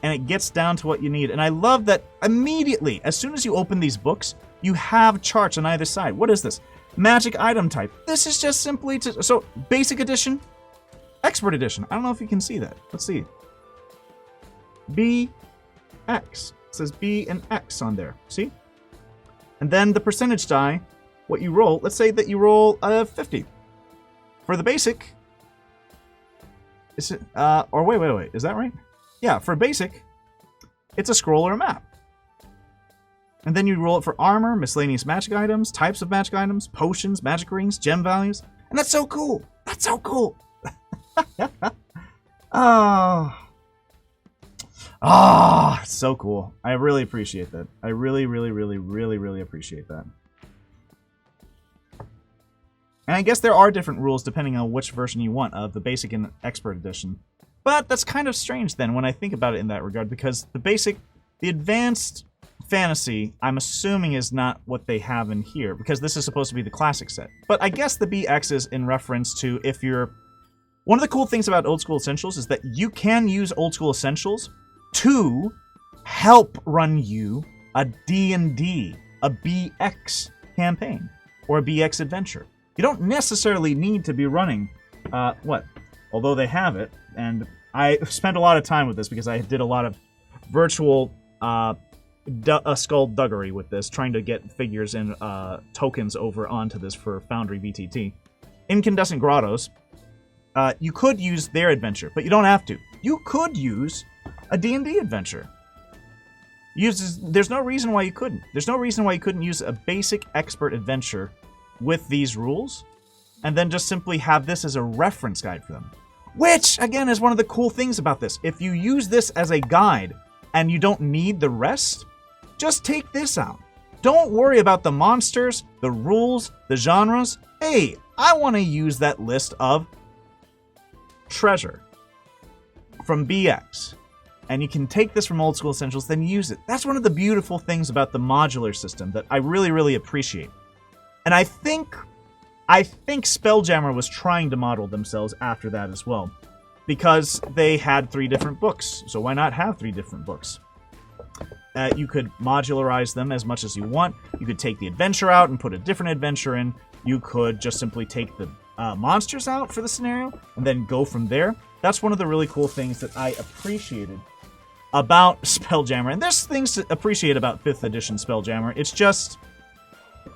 And it gets down to what you need. And I love that immediately, as soon as you open these books, you have charts on either side. What is this? Magic item type. This is just simply to... So, basic edition, expert edition. I don't know if you can see that. Let's see. B, X. It says B and X on there. See? And then the percentage die, what you roll. Let's say that you roll 50. For the basic... Is it... or wait. Is that right? Yeah, for basic, it's a scroll or a map. And then you roll it for armor, miscellaneous magic items, types of magic items, potions, magic rings, gem values. And that's so cool. That's so cool. It's so cool. I really appreciate that. I really appreciate that. And I guess there are different rules depending on which version you want of the basic and expert edition. But that's kind of strange then when I think about it in that regard, because the advanced fantasy, I'm assuming is not what they have in here, because this is supposed to be the classic set. But I guess the BX is in reference to if you're... One of the cool things about Old School Essentials is that you can use Old School Essentials to help run you a D&D, a BX campaign, or a BX adventure. You don't necessarily need to be running, although they have it, and I spent a lot of time with this because I did a lot of virtual skullduggery with this, trying to get figures and tokens over onto this for Foundry VTT. Incandescent Grottos, you could use their adventure, but you don't have to. You could use a D&D adventure. There's no reason why you couldn't. There's no reason why you couldn't use a basic expert adventure with these rules, and then just simply have this as a reference guide for them. Which, again, is one of the cool things about this. If you use this as a guide, and you don't need the rest, just take this out. Don't worry about the monsters, the rules, the genres. Hey, I want to use that list of treasure from BX. And you can take this from Old School Essentials, then use it. That's one of the beautiful things about the modular system that I really, really appreciate. And I think Spelljammer was trying to model themselves after that as well, because they had 3 different books, so why not have 3 different books? You could modularize them as much as you want. You could take the adventure out and put a different adventure in. You could just simply take the monsters out for the scenario and then go from there. That's one of the really cool things that I appreciated about Spelljammer. And there's things to appreciate about 5th edition Spelljammer. It's just...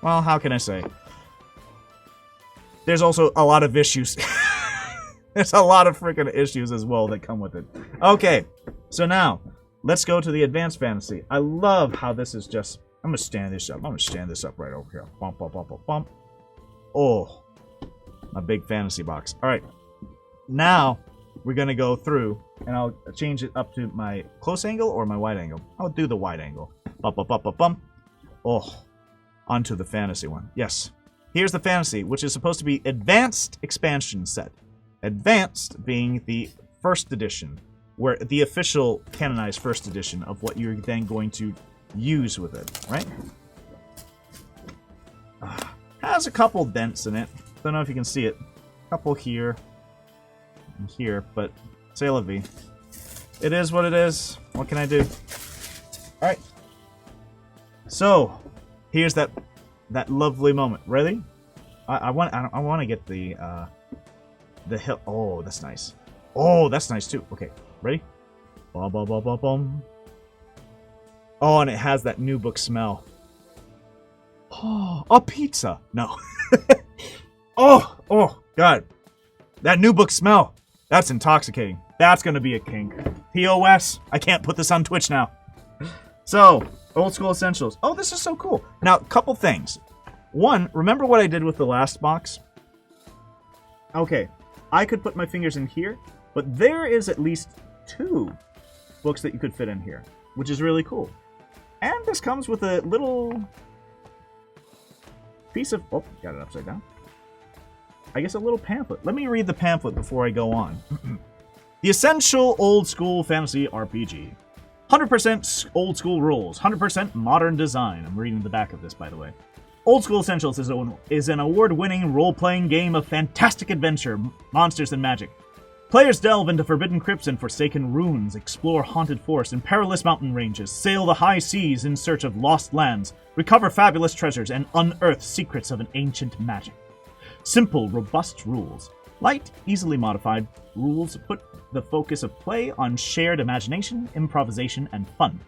well, how can I say? There's also a lot of issues. There's a lot of freaking issues as well that come with it. Okay, so now, let's go to the Advanced Fantasy. I love how this is just... I'm going to stand this up. I'm going to stand this up right over here. Bump, bump, bump, bump, bump. Oh, my big fantasy box. All right, now we're going to go through, and I'll change it up to my close angle or my wide angle. I'll do the wide angle. Bump, bump, bump, bump, bump. Oh, onto the fantasy one. Yes. Here's the fantasy, which is supposed to be Advanced Expansion Set. Advanced being the 1st edition, where the official canonized 1st edition of what you're then going to use with it, right? Has a couple dents in it. Don't know if you can see it. A couple here and here, but c'est la vie. It is what it is. What can I do? All right. So, here's that lovely moment. Ready? I want to get the hill. Oh, that's nice. Oh, that's nice too. Okay, ready? Bum, bum, bum, bum, bum. Oh, and it has that new book smell. Oh, a pizza. No. oh, God. That new book smell. That's intoxicating. That's going to be a kink. POS. I can't put this on Twitch now. So, Old School Essentials. Oh, this is so cool. Now, a couple things. One, remember what I did with the last box? Okay, I could put my fingers in here, but there is at least 2 books that you could fit in here, which is really cool. And this comes with a little piece of... oh, got it upside down. I guess a little pamphlet. Let me read the pamphlet before I go on. The Essential Old School Fantasy RPG. 100% old school rules, 100% modern design. I'm reading the back of this, by the way. Old School Essentials is an award-winning role-playing game of fantastic adventure, monsters, and magic. Players delve into forbidden crypts and forsaken ruins, explore haunted forests and perilous mountain ranges, sail the high seas in search of lost lands, recover fabulous treasures, and unearth secrets of an ancient magic. Simple, robust rules. Light, easily modified rules put the focus of play on shared imagination, improvisation, and fun.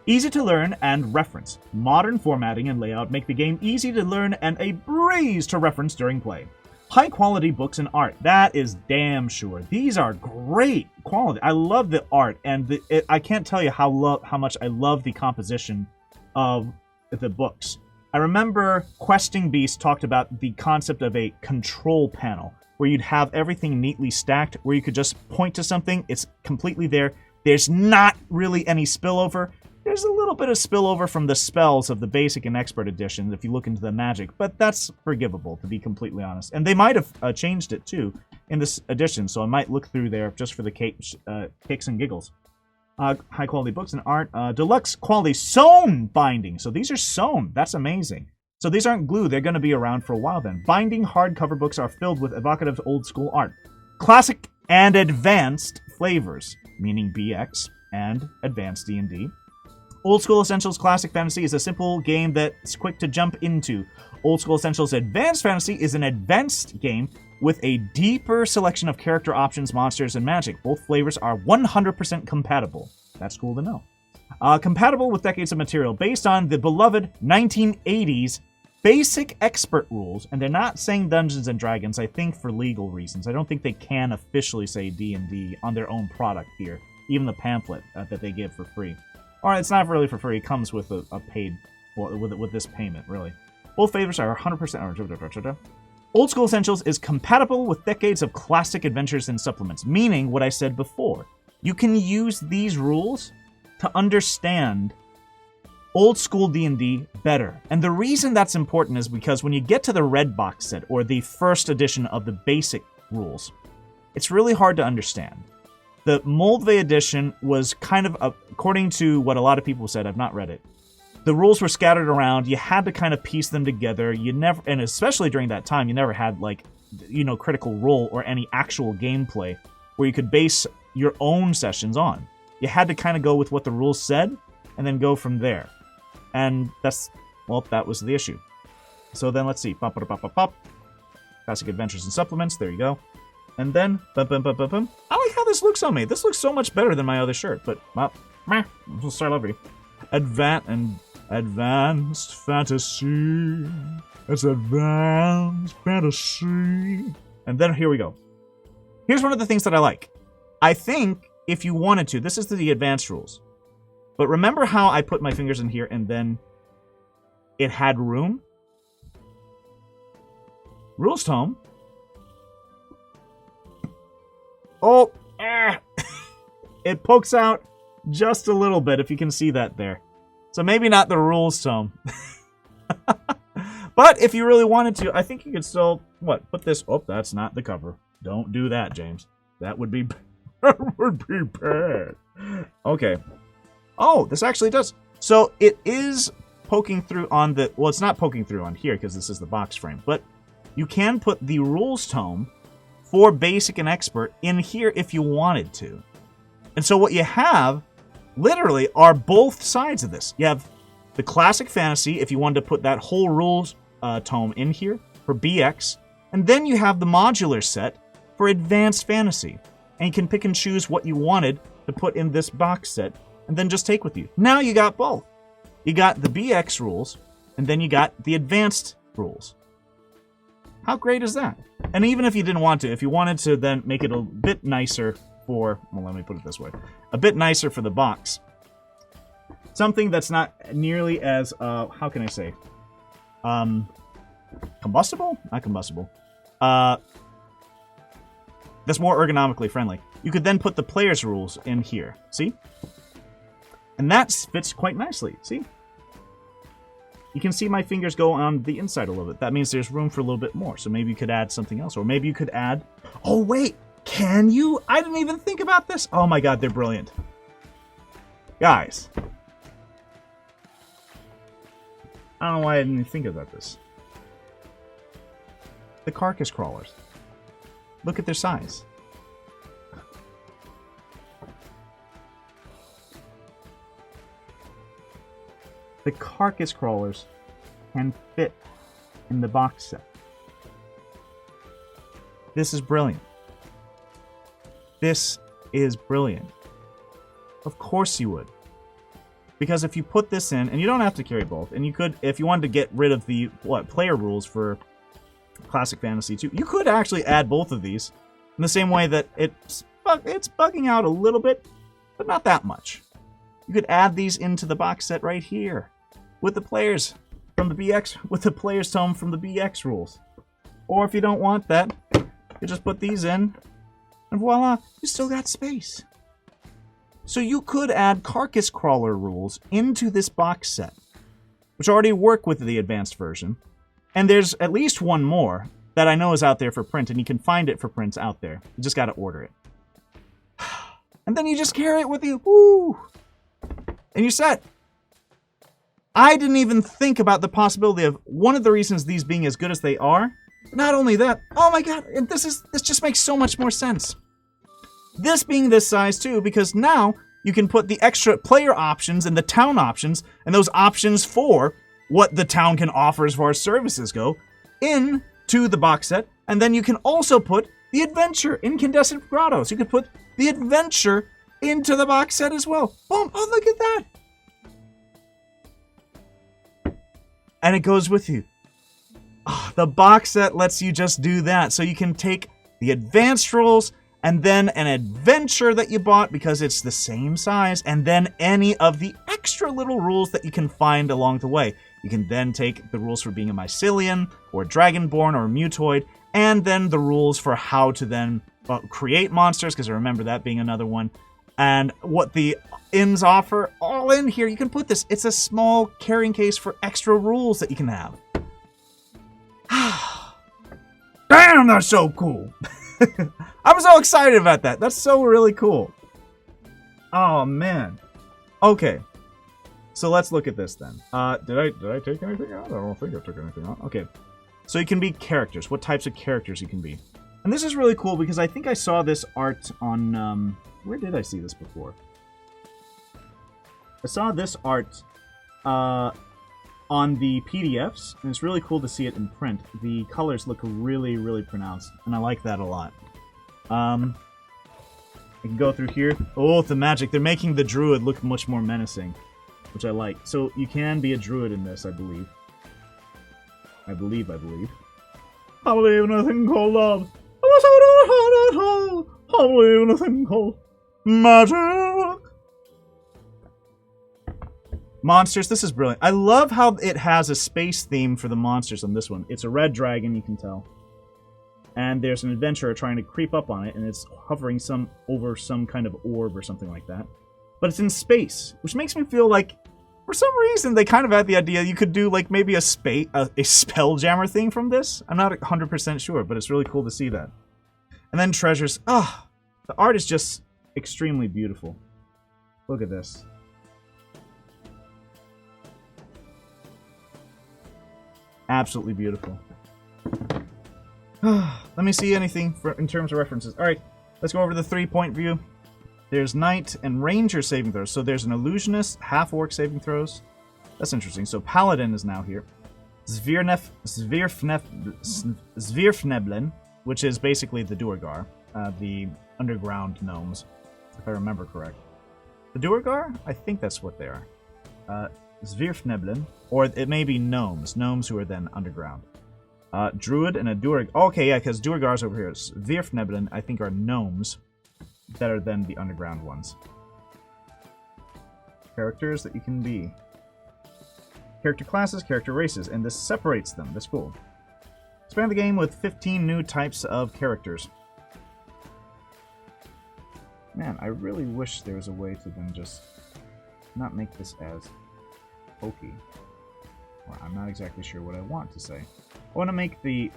Easy to learn and reference. Modern formatting and layout make the game easy to learn and a breeze to reference during play. High quality books and art. That is damn sure. These are great quality. I love the art, and I can't tell you how much I love the composition of the books. I remember Questing Beast talked about the concept of a control panel, where you'd have everything neatly stacked, where you could just point to something, it's completely there. There's not really any spillover. There's a little bit of spillover from the spells of the basic and expert edition if you look into the magic, but that's forgivable, to be completely honest. And they might have changed it too in this edition, so I might look through there just for the kicks and giggles. High quality books and art. Deluxe quality sewn binding. So these are sewn. That's amazing. So these aren't glue. They're going to be around for a while then. Binding hardcover books are filled with evocative old school art. Classic and advanced flavors, meaning BX and advanced D&D. Old School Essentials Classic Fantasy is a simple game that's quick to jump into. Old School Essentials Advanced Fantasy is an advanced game with a deeper selection of character options, monsters, and magic. Both flavors are 100% compatible. That's cool to know. Compatible with decades of material based on the beloved 1980s basic expert rules. And they're not saying Dungeons & Dragons, I think, for legal reasons. I don't think they can officially say D&D on their own product here. Even the pamphlet that they give for free. Or it's not really for free. It comes with a paid, well, with this payment, really. Both flavors are 100%. Old School Essentials is compatible with decades of classic adventures and supplements, meaning what I said before. You can use these rules to understand old school D&D better. And the reason that's important is because when you get to the red box set, or the first edition of the basic rules, it's really hard to understand. The Moldvay edition was kind of, according to what a lot of people said, I've not read it, the rules were scattered around. You had to kind of piece them together. You never, and especially during that time, you never had, like, you know, Critical Role or any actual gameplay where you could base your own sessions on. You had to kind of go with what the rules said and then go from there. And that's, well, that was the issue. So then let's see. Classic Adventures and Supplements. There you go. And then, I like how this looks on me. This looks so much better than my other shirt. But, well, we'll start over. Advanced Fantasy. It's Advanced Fantasy. And then here we go. Here's one of the things that I like. I think if you wanted to, this is the advanced rules. But remember how I put my fingers in here and then it had room? Rules Tome. Oh, it pokes out just a little bit, if you can see that there. So maybe not the rules tome. But if you really wanted to, I think you could still, put this, oh, that's not the cover. Don't do that, James. That would be, bad. Okay. Oh, this actually does. So it is poking through on the, well, it's not poking through on here because this is the box frame, but you can put the rules tome for basic and expert in here if you wanted to. And so what you have, literally, are both sides of this. You have the classic fantasy, if you wanted to put that whole rules tome in here for BX, and then you have the modular set for advanced fantasy. And you can pick and choose what you wanted to put in this box set, and then just take with you. Now you got both. You got the BX rules, and then you got the advanced rules. How great is that? And even if you didn't want to, if you wanted to then make it a bit nicer for, well, let me put it this way, a bit nicer for the box. Something that's not nearly as, how can I say, combustible? Not combustible. That's more ergonomically friendly. You could then put the player's rules in here. See? And that fits quite nicely. See? You can see my fingers go on the inside a little bit. That means there's room for a little bit more. So maybe you could add something else. Or maybe you could add... Oh, wait! Can you? I didn't even think about this. Oh my god, they're brilliant. Guys. I don't know why I didn't even think about this. The Carcass Crawlers. Look at their size. The Carcass Crawlers can fit in the box set. This is brilliant. This is brilliant. Of course you would. Because if you put this in, and you don't have to carry both, and you could, if you wanted to get rid of the, player rules for Classic Fantasy 2, you could actually add both of these in the same way that it's bugging out a little bit, but not that much. You could add these into the box set right here with the players from the BX, with the players tome from the BX rules. Or if you don't want that, you just put these in, and voila, you still got space. So you could add Carcass Crawler rules into this box set, which already work with the advanced version. And there's at least one more that I know is out there for print, and you can find it for prints out there. You just got to order it. And then you just carry it with you. Woo! And you're set. I didn't even think about the possibility of one of the reasons these being as good as they are. Not only that, oh my god, this just makes so much more sense. This being this size too, because now you can put the extra player options and the town options, and those options for what the town can offer as far as services go, into the box set. And then you can also put the adventure, Incandescent Grottos. You could put the adventure into the box set as well. Boom! Oh, look at that! And it goes with you. Oh, the box set lets you just do that. So you can take the advanced rules and then an adventure that you bought because it's the same size, and then any of the extra little rules that you can find along the way. You can then take the rules for being a Mycelian, or a Dragonborn, or a Mutoid, and then the rules for how to then create monsters, because I remember that being another one, and what the inns offer, all in here. You can put this. It's a small carrying case for extra rules that you can have. Damn, that's so cool. I'm so excited about that. That's so really cool. Oh, man. Okay. So let's look at this then. Did I take anything out? I don't think I took anything out. Okay. So you can be characters. What types of characters you can be. And this is really cool because I think I saw this art on... where did I see this before? I saw this art on the PDFs, and it's really cool to see it in print. The colors look really, really pronounced, and I like that a lot. I can go through here. Oh, the magic. They're making the druid look much more menacing, which I like. So you can be a druid in this, I believe. I believe. I believe in a thing called love. I believe in a thing called magic. Monsters, this is brilliant. I love how it has a space theme for the monsters on this one. It's a red dragon, you can tell. And there's an adventurer trying to creep up on it, and it's hovering over some kind of orb or something like that. But it's in space, which makes me feel like, for some reason, they kind of had the idea you could do like maybe a Spelljammer thing from this. I'm not 100% sure, but it's really cool to see that. And then treasures. Ah, the art is just extremely beautiful. Look at this. Absolutely beautiful. Let me see anything in terms of references. Alright, let's go over the 3-point view. There's Knight and Ranger saving throws. So there's an Illusionist, half-orc saving throws. That's interesting. So Paladin is now here. Zvirfneblin, which is basically the Duergar, the underground gnomes, if I remember correct. The Duergar? I think that's what they are. Zvirfneblin, or it may be gnomes who are then underground. Druid and a Duergar. Okay, yeah, because Duergar's over here. Zvirfneblin, I think, are gnomes that are then the underground ones. Characters that you can be. Character classes, character races, and this separates them. That's cool. Expand the game with 15 new types of characters. Man, I really wish there was a way to then just not make this as pokey. Well, I'm not exactly sure what I want to say. I want to make the...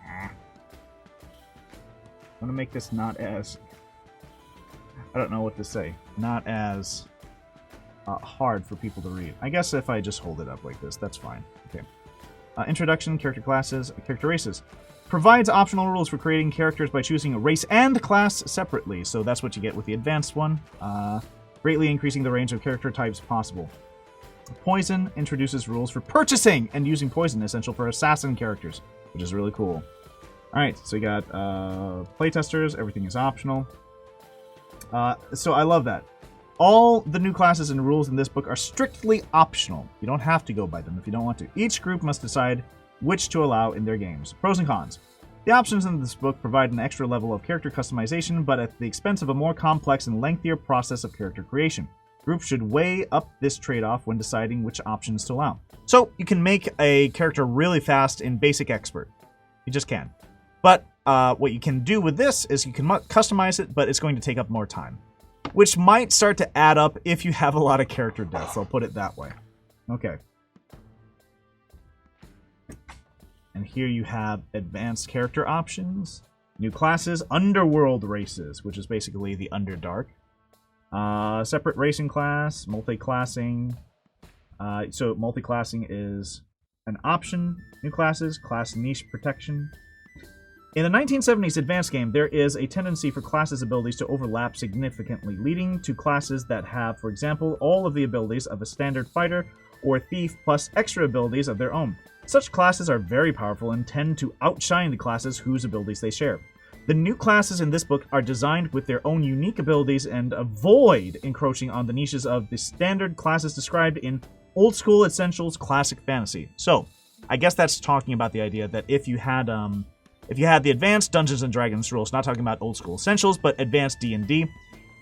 I want to make this not as... I don't know what to say. Not as hard for people to read. I guess if I just hold it up like this, that's fine. Okay. Introduction, character classes, character races. Provides optional rules for creating characters by choosing a race and class separately. So that's what you get with the advanced one. Greatly increasing the range of character types possible. Poison introduces rules for purchasing and using poison, essential for assassin characters, which is really cool. Alright, so you got playtesters, everything is optional. So I love that. All the new classes and rules in this book are strictly optional. You don't have to go by them if you don't want to. Each group must decide which to allow in their games. Pros and cons. The options in this book provide an extra level of character customization, but at the expense of a more complex and lengthier process of character creation. Groups should weigh up this trade-off when deciding which options to allow. So, you can make a character really fast in Basic Expert. You just can. But what you can do with this is you can customize it, but it's going to take up more time. which might start to add up if you have a lot of character deaths. I'll put it that way. Okay. And here you have advanced character options, new classes, underworld races, which is basically the Underdark. Separate racing class, multi-classing. So multi-classing is an option. New classes, class niche protection. In the 1970s advanced game, there is a tendency for classes' abilities to overlap significantly, leading to classes that have, for example, all of the abilities of a standard fighter or thief plus extra abilities of their own. Such classes are very powerful and tend to outshine the classes whose abilities they share. The new classes in this book are designed with their own unique abilities and avoid encroaching on the niches of the standard classes described in Old School Essentials Classic Fantasy. So, I guess that's talking about the idea that if you had the advanced Dungeons & Dragons rules, not talking about Old School Essentials, but advanced D&D,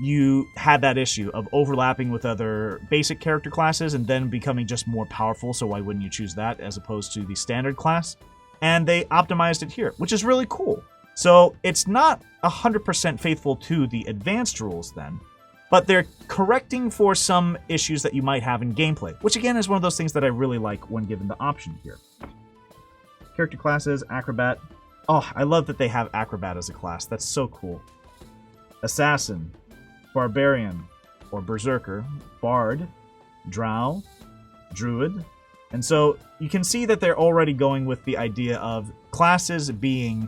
you had that issue of overlapping with other basic character classes and then becoming just more powerful, so why wouldn't you choose that as opposed to the standard class? And they optimized it here, which is really cool. So it's not 100% faithful to the advanced rules then, but they're correcting for some issues that you might have in gameplay, which again is one of those things that I really like when given the option here. Character classes, Acrobat. Oh, I love that they have Acrobat as a class. That's so cool. Assassin, Barbarian, or Berserker, Bard, Drow, Druid. And so you can see that they're already going with the idea of classes being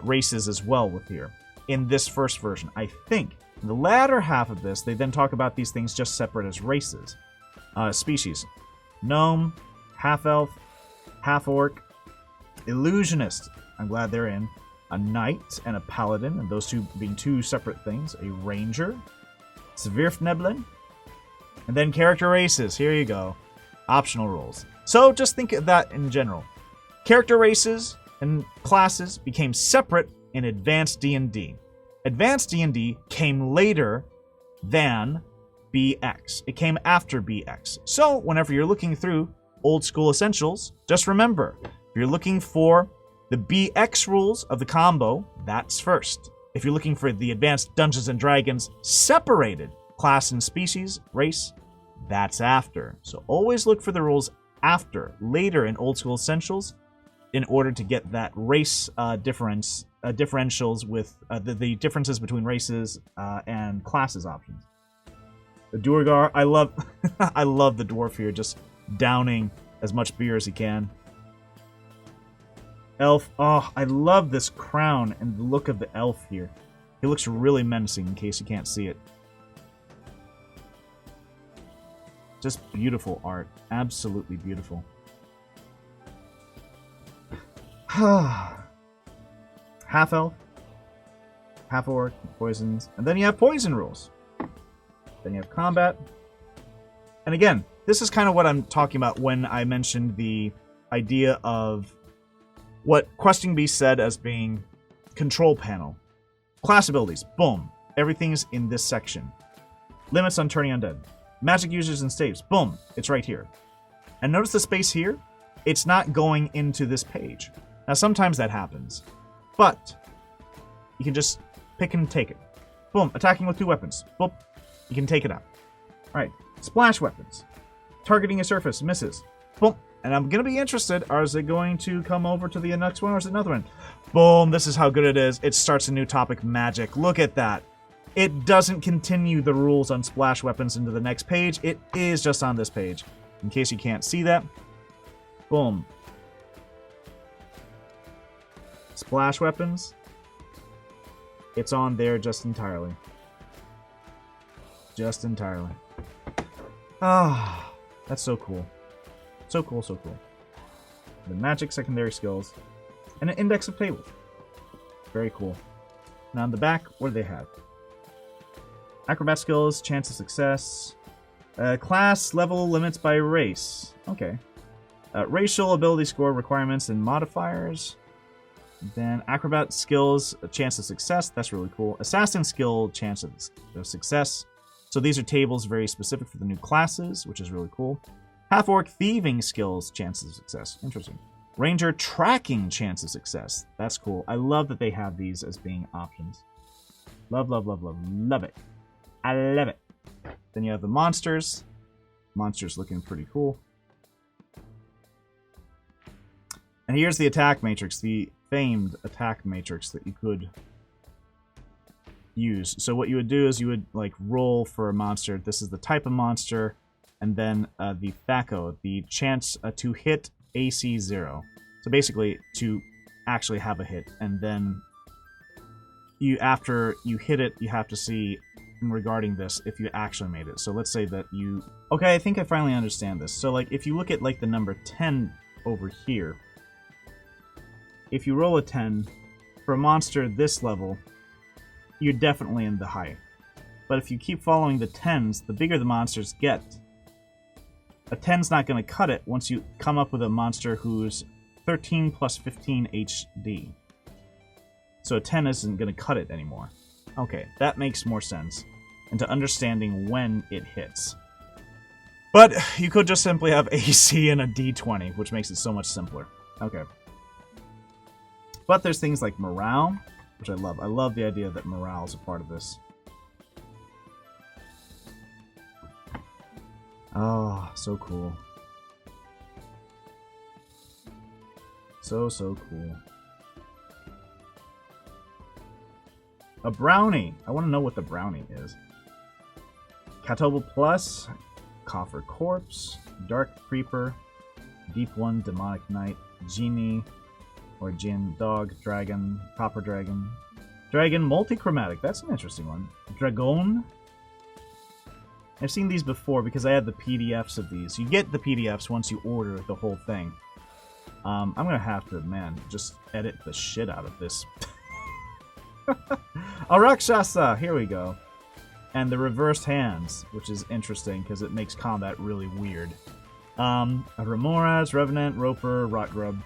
races as well with here in this first version. I think in the latter half of this, they then talk about these things just separate as races. Species. Gnome, half-elf, half-orc, illusionist. I'm glad they're in. A knight and a paladin, and those two being two separate things. A ranger, Zvirfneblin, and then character races. Here you go. Optional rules. So just think of that in general. Character races and classes became separate in Advanced D&D. Advanced D&D came later than BX. It came after BX. So whenever you're looking through Old School Essentials, just remember, if you're looking for the BX rules of the combo, that's first. If you're looking for the Advanced Dungeons & Dragons separated class and species, race, that's after. So always look for the rules after, later in Old School Essentials, in order to get that race differentials with the differences between races and classes options. The Duergar, I love I love the dwarf here, just downing as much beer as he can. Elf, oh, I love this crown and the look of the elf here. He looks really menacing in case you can't see it. Just beautiful art. Absolutely beautiful. Half-elf, half-orc, poisons, and then you have poison rules. Then you have combat. And again, this is kind of what I'm talking about when I mentioned the idea of what Questing Beast said as being control panel. Class abilities, boom. Everything's in this section. Limits on turning undead. Magic users and staves, boom. It's right here. And notice the space here? It's not going into this page. Now sometimes that happens. But you can just pick and take it. Boom, attacking with 2 weapons. Boom, you can take it out. Alright, splash weapons. Targeting a surface, misses. Boom. And I'm going to be interested, is it going to come over to the next one or is it another one? Boom, this is how good it is. It starts a new topic, magic. Look at that. It doesn't continue the rules on splash weapons into the next page. It is just on this page. In case you can't see that. Boom. Splash weapons. It's on there just entirely. Just entirely. Ah, that's so cool. So cool, so cool. The magic secondary skills. And an index of tables. Very cool. Now on the back, what do they have? Acrobat skills, chance of success. Class level limits by race. Okay. Racial ability score requirements and modifiers. Then acrobat skills, a chance of success. That's really cool. Assassin skill, chance of success. So these are tables very specific for the new classes, which is really cool. Half-orc thieving skills, chance of success. Interesting. Ranger tracking chance of success. That's cool. I love that they have these as being options. Love, love, love, love, love it. I love it. Then you have the monsters. Monsters looking pretty cool. And here's the attack matrix, the famed attack matrix that you could use. So what you would do is you would like roll for a monster. This is the type of monster, and then the THAC0, the chance to hit AC 0. So basically to actually have a hit, and then after you hit it, you have to see regarding this if you actually made it. So let's say that you... Okay, I think I finally understand this. So like if you look at like the number 10 over here, if you roll a 10 for a monster this level, you're definitely in the high. But if you keep following the 10s, the bigger the monsters get. A 10's not going to cut it once you come up with a monster who's 13 plus 15 HD. So a 10 isn't going to cut it anymore. Okay, that makes more sense into understanding when it hits. But you could just simply have AC and a D20, which makes it so much simpler. Okay. But there's things like morale, which I love. I love the idea that morale is a part of this. Oh, so cool. So cool. A brownie! I want to know what the brownie is. Catobal Plus, Coffer Corpse, Dark Creeper, Deep One, Demonic Knight, Genie, or Jinn, Dog, Dragon, Copper Dragon. Dragon Multichromatic, that's an interesting one. Dragon. I've seen these before because I had the PDFs of these. You get the PDFs once you order the whole thing. I'm gonna have to, man, just edit the shit out of this. A Rakshasa, here we go. And the reversed hands, which is interesting because it makes combat really weird. A Remoras, Revenant, Roper, Rock Grub,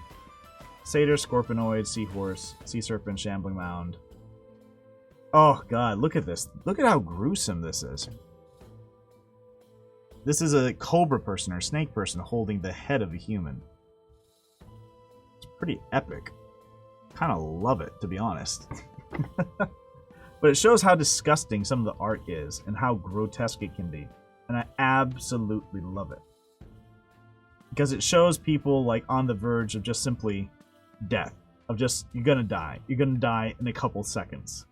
Satyr, Scorpionoid, Seahorse, Sea Serpent, Shambling Mound. Oh god, look at this. Look at how gruesome this is. This is a cobra person or snake person holding the head of a human. It's pretty epic. Kind of love it, to be honest. But it shows how disgusting some of the art is and how grotesque it can be. And I absolutely love it. Because it shows people like on the verge of just simply death. Of just, you're gonna die. You're gonna die in a couple seconds.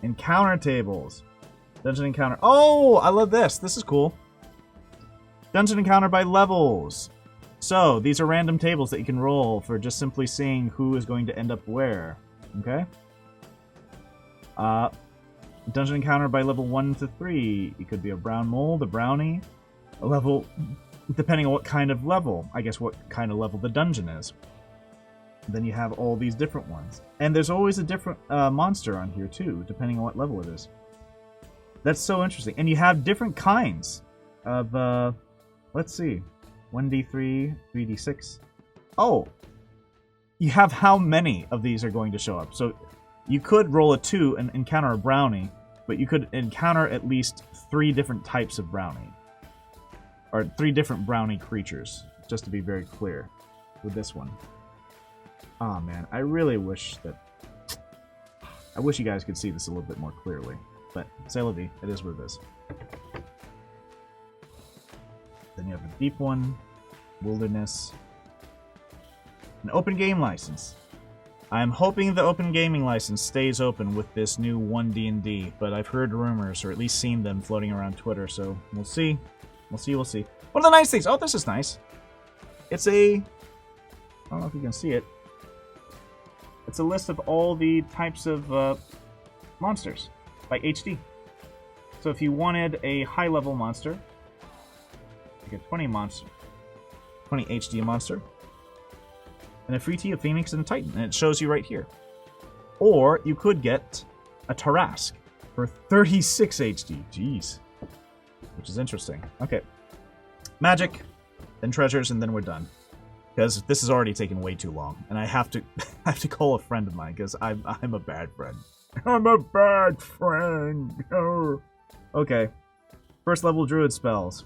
Encounter tables. Dungeon encounter. Oh, I love this. This is cool. Dungeon encounter by levels. So, these are random tables that you can roll for just simply seeing who is going to end up where. Okay? Dungeon encounter by level 1 to 3. It could be a brown mold, a brownie, a level, depending on what kind of level. I guess what kind of level the dungeon is. Then you have all these different ones. And there's always a different monster on here too, depending on what level it is. That's so interesting. And you have different kinds of, let's see, 1d3, 3d6. Oh! You have how many of these are going to show up. So you could roll a 2 and encounter a brownie, but you could encounter at least 3 different types of brownie. Or 3 different brownie creatures, just to be very clear with this one. Oh man, I really wish that... I wish you guys could see this a little bit more clearly. But, c'est la vie, it is what it is. Then you have a deep one, wilderness, an open game license. I'm hoping the open gaming license stays open with this new 1D&D, but I've heard rumors, or at least seen them floating around Twitter, so we'll see. We'll see. One of the nice things... Oh, this is nice. It's a... I don't know if you can see it. It's a list of all the types of monsters by HD. So if you wanted a high-level monster, like a 20 HD monster, and a free tea of Phoenix and Titan, and it shows you right here. Or you could get a Tarask for 36 HD. Jeez. Which is interesting. Okay. Magic, then treasures, and then we're done. Because this is already taking way too long, and I have to call a friend of mine because I'm a bad friend. I'm a bad friend. Okay, first level druid spells.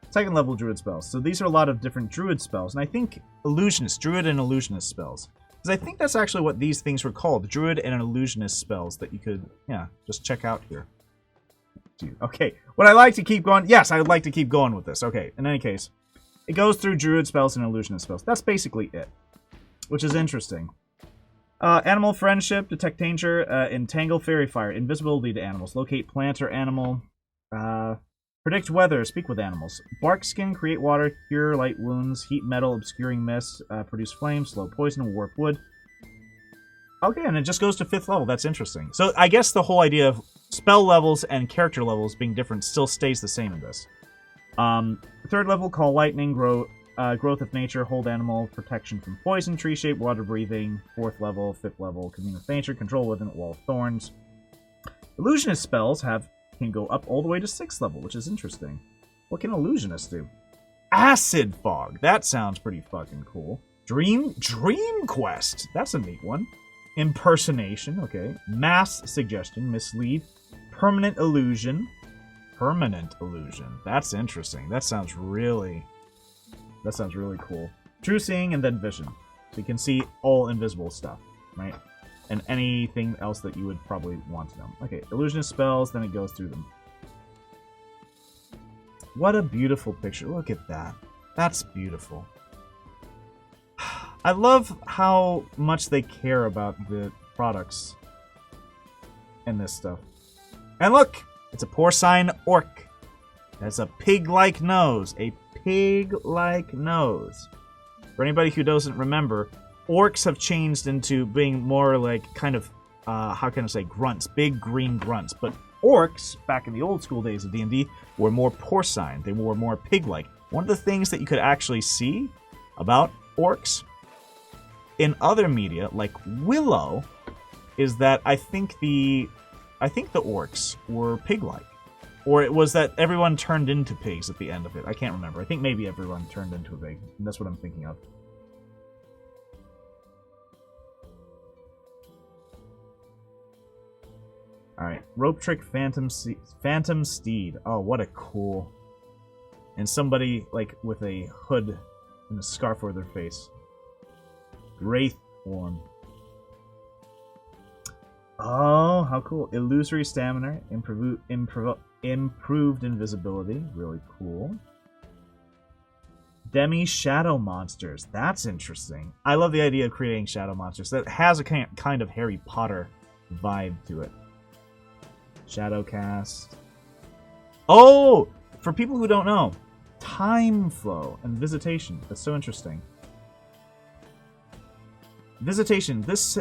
Second level druid spells. So these are a lot of different druid spells, and I think illusionist, druid and illusionist spells. Because I think that's actually what these things were called. Druid and illusionist spells that you could, yeah, just check out here. Okay, would I like to keep going? Yes, I would like to keep going with this. Okay, in any case, it goes through druid spells and illusionist spells. That's basically it, which is interesting. Animal friendship, detect danger, entangle fairy fire, invisibility to animals, locate plant or animal, predict weather, speak with animals, bark skin, create water, cure light wounds, heat metal, obscuring mist, produce flame, slow poison, warp wood. Okay, and it just goes to 5th level. That's interesting. So I guess the whole idea of spell levels and character levels being different still stays the same in this. 3rd level, call lightning, growth of nature, hold animal, protection from poison, tree shape, water breathing. 4th level, 5th level, commune with nature, control within wall of thorns. Illusionist spells can go up all the way to 6th level, which is interesting. What can illusionists do? Acid fog. That sounds pretty fucking cool. Dream quest. That's a neat one. Impersonation, okay. Mass suggestion, mislead. Permanent illusion. That's interesting. That sounds really cool. True seeing and then vision. So you can see all invisible stuff, right? And anything else that you would probably want to know. Okay, illusionist spells, then it goes through them. What a beautiful picture. Look at that. That's beautiful. I love how much they care about the products and this stuff. And look! It's a porcine orc. It has a pig-like nose. A pig-like nose. For anybody who doesn't remember, orcs have changed into being more like kind of, how can I say, grunts. Big green grunts. But orcs, back in the old school days of D&D, were more porcine. They were more pig-like. One of the things that you could actually see about orcs in other media, like Willow, is that I think the orcs were pig-like. Or it was that everyone turned into pigs at the end of it. I can't remember. I think maybe everyone turned into a pig. That's what I'm thinking of. Alright. Rope trick Phantom Steed. Oh, what a cool. And somebody, like, with a hood and a scarf over their face. Wraith form. Oh, how cool. Illusory stamina. Improved invisibility. Really cool. Demi-shadow monsters. That's interesting. I love the idea of creating shadow monsters. That has a kind of Harry Potter vibe to it. Shadowcast. Oh! For people who don't know, time flow and visitation. That's so interesting. Visitation. This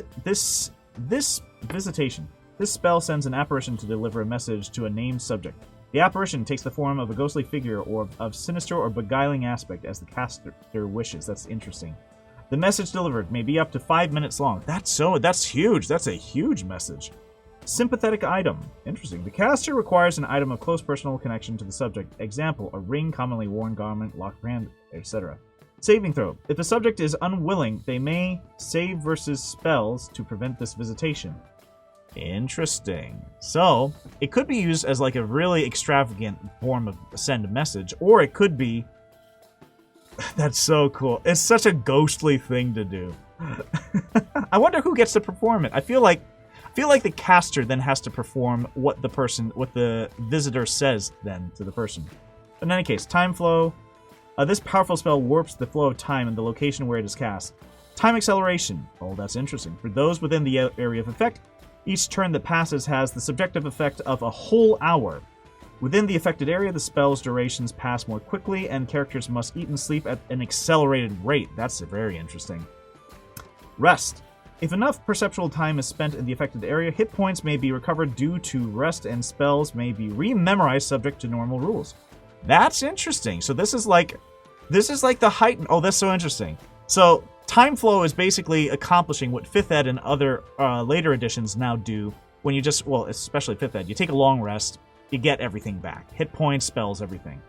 visitation. This spell sends an apparition to deliver a message to a named subject. The apparition takes the form of a ghostly figure or of sinister or beguiling aspect as the caster wishes. That's interesting. The message delivered may be up to 5 minutes long. That's huge. That's a huge message. Sympathetic item. Interesting. The caster requires an item of close personal connection to the subject. Example, a ring, commonly worn garment, locked brand, etc. Saving throw. If the subject is unwilling, they may save versus spells to prevent this visitation. Interesting. So, it could be used as like a really extravagant form of send a message, or it could be... That's so cool. It's such a ghostly thing to do. I wonder who gets to perform it. I feel like the caster then has to perform what the visitor says then to the person. But in any case, time flow. This powerful spell warps the flow of time and the location where it is cast. Time acceleration. Oh, that's interesting. For those within the area of effect, each turn that passes has the subjective effect of a whole hour. Within the affected area, the spell's durations pass more quickly, and characters must eat and sleep at an accelerated rate. That's very interesting. Rest. If enough perceptual time is spent in the affected area, hit points may be recovered due to rest, and spells may be re-memorized subject to normal rules. That's interesting. So this is like the heightened... Oh, that's so interesting. So time flow is basically accomplishing what 5th Ed and other later editions now do when you just... Well, especially 5th Ed. You take a long rest, you get everything back. Hit points, spells, everything.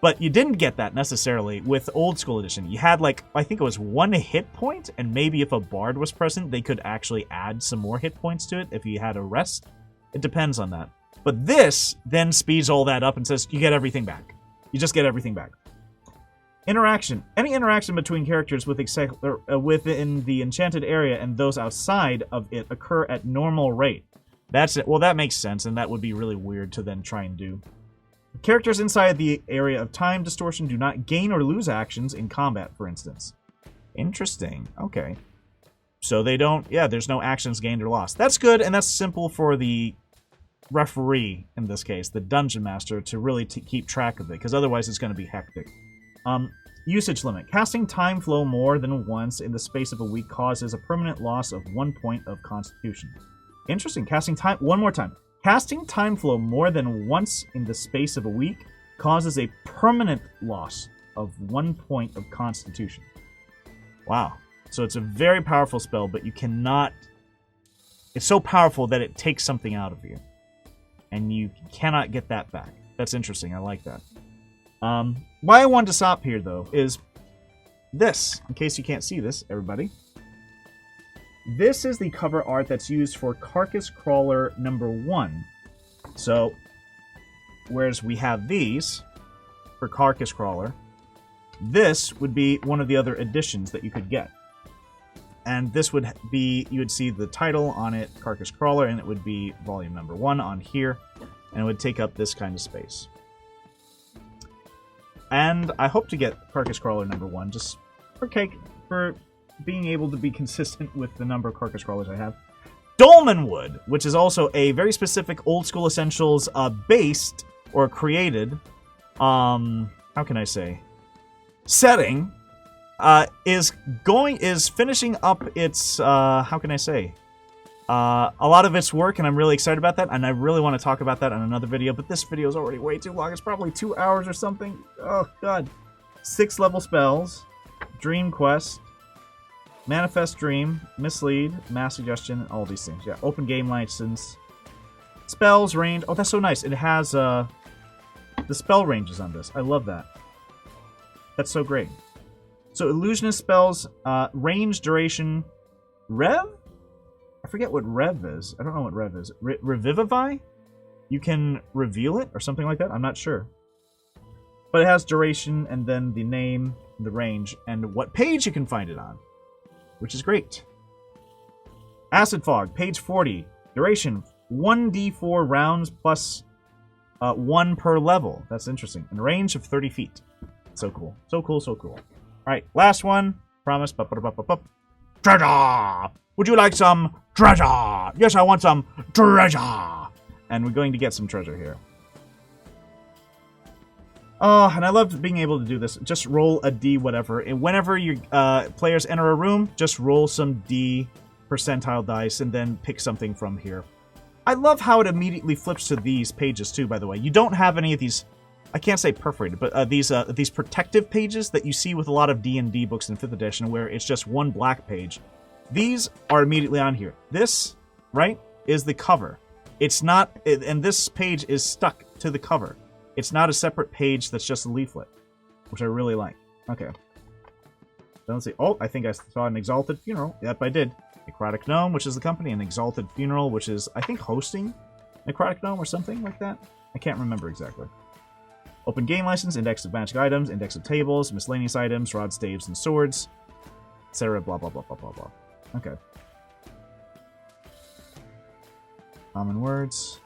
But you didn't get that necessarily with Old School Edition. You had, like, I think it was 1 hit point, and maybe if a bard was present, they could actually add some more hit points to it if you had a rest. It depends on that. But this then speeds all that up and says, you get everything back. You just get everything back. Interaction. Any interaction between characters within the enchanted area and those outside of it occur at normal rate. That's it. Well, that makes sense, and that would be really weird to then try and do. Characters inside the area of time distortion do not gain or lose actions in combat, for instance. Interesting. Okay. So they don't... Yeah, there's no actions gained or lost. That's good, and that's simple for the referee, in this case, the dungeon master, to really keep track of it, because otherwise it's going to be hectic. Usage limit. Casting time flow more than once in the space of a week causes a permanent loss of 1 point of constitution. Interesting. Casting time... One more time. Casting time flow more than once in the space of a week causes a permanent loss of 1 point of constitution. Wow. So it's a very powerful spell, but you cannot... It's so powerful that it takes something out of you. And you cannot get that back. That's interesting. I like that. Why I wanted to stop here, though, is this. In case you can't see this, everybody. This is the cover art that's used for Carcass Crawler #1. So, whereas we have these for Carcass Crawler, this would be one of the other editions that you could get. And this would be, you would see the title on it, Carcass Crawler, and it would be volume #1 on here, and it would take up this kind of space. And I hope to get Carcass Crawler #1, just for cake, for being able to be consistent with the number of Carcass Crawlers I have. Dolmenwood, which is also a very specific Old School Essentials based, or created, how can I say, setting, is finishing up its, how can I say, a lot of its work, and I'm really excited about that, and I really want to talk about that on another video, but this video is already way too long. It's probably 2 hours or something. Oh, God. 6 level spells, Dream Quest, Manifest Dream, Mislead, Mass Suggestion, all these things. Yeah, open game license, spells, range. Oh, that's so nice. It has, the spell ranges on this. I love that. That's so great. So, illusionist spells, range, duration, rev? I forget what rev is. I don't know what rev is. Revivify? You can reveal it or something like that? I'm not sure. But it has duration and then the name, the range, and what page you can find it on, which is great. Acid Fog, page 40. Duration, 1d4 rounds plus 1 per level. That's interesting. And range of 30 feet. So cool. So cool, so cool. Alright, last one. Promise. Treasure! Would you like some treasure? Yes, I want some treasure! And we're going to get some treasure here. Oh, and I love being able to do this. Just roll a D whatever. And whenever your players enter a room, just roll some D percentile dice and then pick something from here. I love how it immediately flips to these pages too, by the way. You don't have any of these... I can't say perforated, but these protective pages that you see with a lot of D&D books in 5th edition where it's just one black page. These are immediately on here. This, right, is the cover. It's not, and this page is stuck to the cover. It's not a separate page that's just a leaflet, which I really like. Okay. Let's see. Oh, I think I saw an Exalted Funeral. Yep, I did. Necrotic Gnome, which is the company, and Exalted Funeral, which is, I think, hosting Necrotic Gnome or something like that. I can't remember exactly. Open game license, index of magic items, index of tables, miscellaneous items, rods, staves, and swords, etc. Blah, blah, blah, blah, blah, blah. Okay. Common words.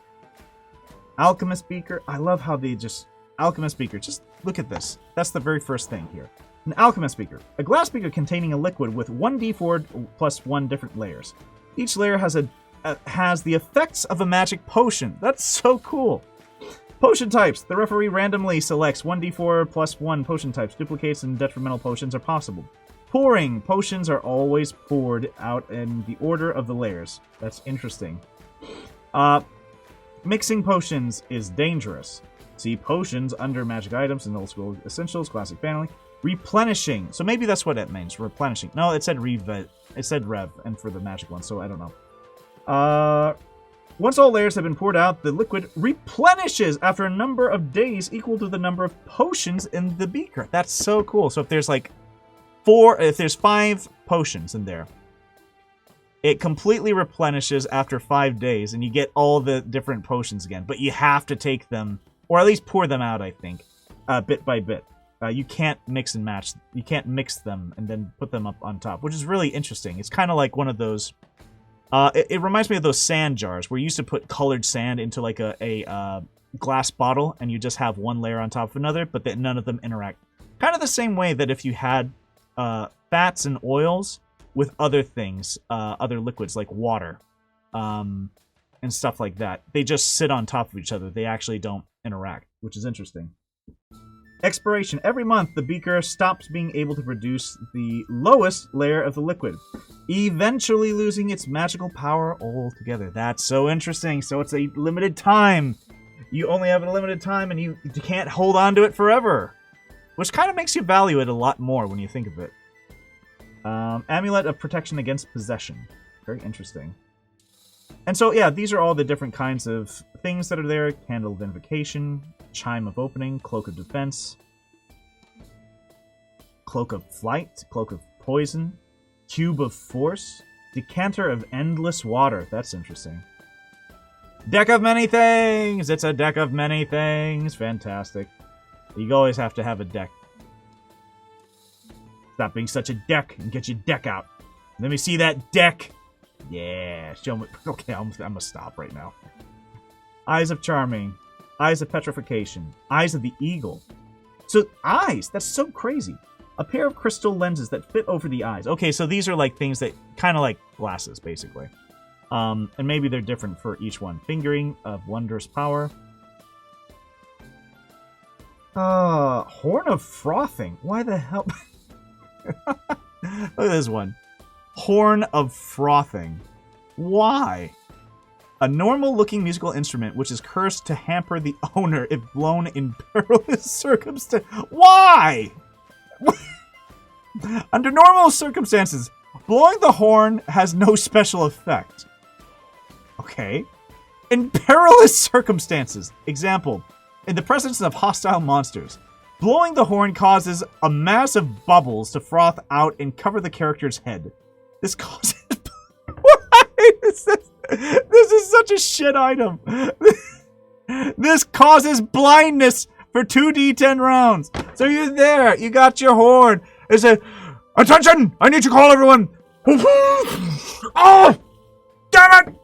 Alchemist Beaker. I love how they just... Alchemist Beaker. Just look at this. That's the very first thing here. An Alchemist Beaker. A glass beaker containing a liquid with 1d4 plus 1 different layers. Each layer has the effects of a magic potion. That's so cool. Potion types. The referee randomly selects 1d4 plus 1 potion types. Duplicates and detrimental potions are possible. Pouring. Potions are always poured out in the order of the layers. That's interesting. Mixing potions is dangerous. See potions under magic items in Old School Essentials, Classic Family. Replenishing. So maybe that's what it means. Replenishing. No, it said rev. It said rev, and for the magic one, so I don't know. Once all layers have been poured out, the liquid replenishes after a number of days equal to the number of potions in the beaker. That's so cool. So if there's like 5 potions in there, it completely replenishes after 5 days, and you get all the different potions again. But you have to take them, or at least pour them out, I think, bit by bit. You can't mix and match. You can't mix them and then put them up on top, which is really interesting. It's kind of like one of those... it reminds me of those sand jars where you used to put colored sand into like a glass bottle and you just have one layer on top of another, but that none of them interact. Kind of the same way that if you had fats and oils with other things, other liquids like water and stuff like that. They just sit on top of each other. They actually don't interact, which is interesting. Expiration. Every month, the beaker stops being able to produce the lowest layer of the liquid, eventually losing its magical power altogether. That's so interesting. So it's a limited time. You only have a limited time, and you can't hold on to it forever, which kind of makes you value it a lot more when you think of it. Amulet of protection against possession. Very interesting. And so, yeah, these are all the different kinds of things that are there. Candle of Invocation, Chime of Opening, Cloak of Defense, Cloak of Flight, Cloak of Poison, Cube of Force, Decanter of Endless Water. That's interesting. Deck of Many Things! It's a deck of many things. Fantastic. You always have to have a deck. Stop being such a deck and get your deck out. Let me see that deck. Yeah, show me. Okay, I'm gonna stop right now. Eyes of Charming, Eyes of Petrification, Eyes of the Eagle. So, eyes, that's so crazy. A pair of crystal lenses that fit over the eyes. Okay, so these are like things that kind of like glasses, basically. And maybe they're different for each one. Fingering of Wondrous Power. Horn of Frothing. Why the hell? Look at this one. Horn of Frothing. Why? A normal-looking musical instrument which is cursed to hamper the owner if blown in perilous circumstances. Why? Under normal circumstances, blowing the horn has no special effect. Okay. In perilous circumstances, example, in the presence of hostile monsters, blowing the horn causes a mass of bubbles to froth out and cover the character's head. This causes... Why is this? This is such a shit item. This causes blindness for 2d10 rounds. So you're there. You got your horn. It says, attention! I need to call everyone. Oh! Damn it!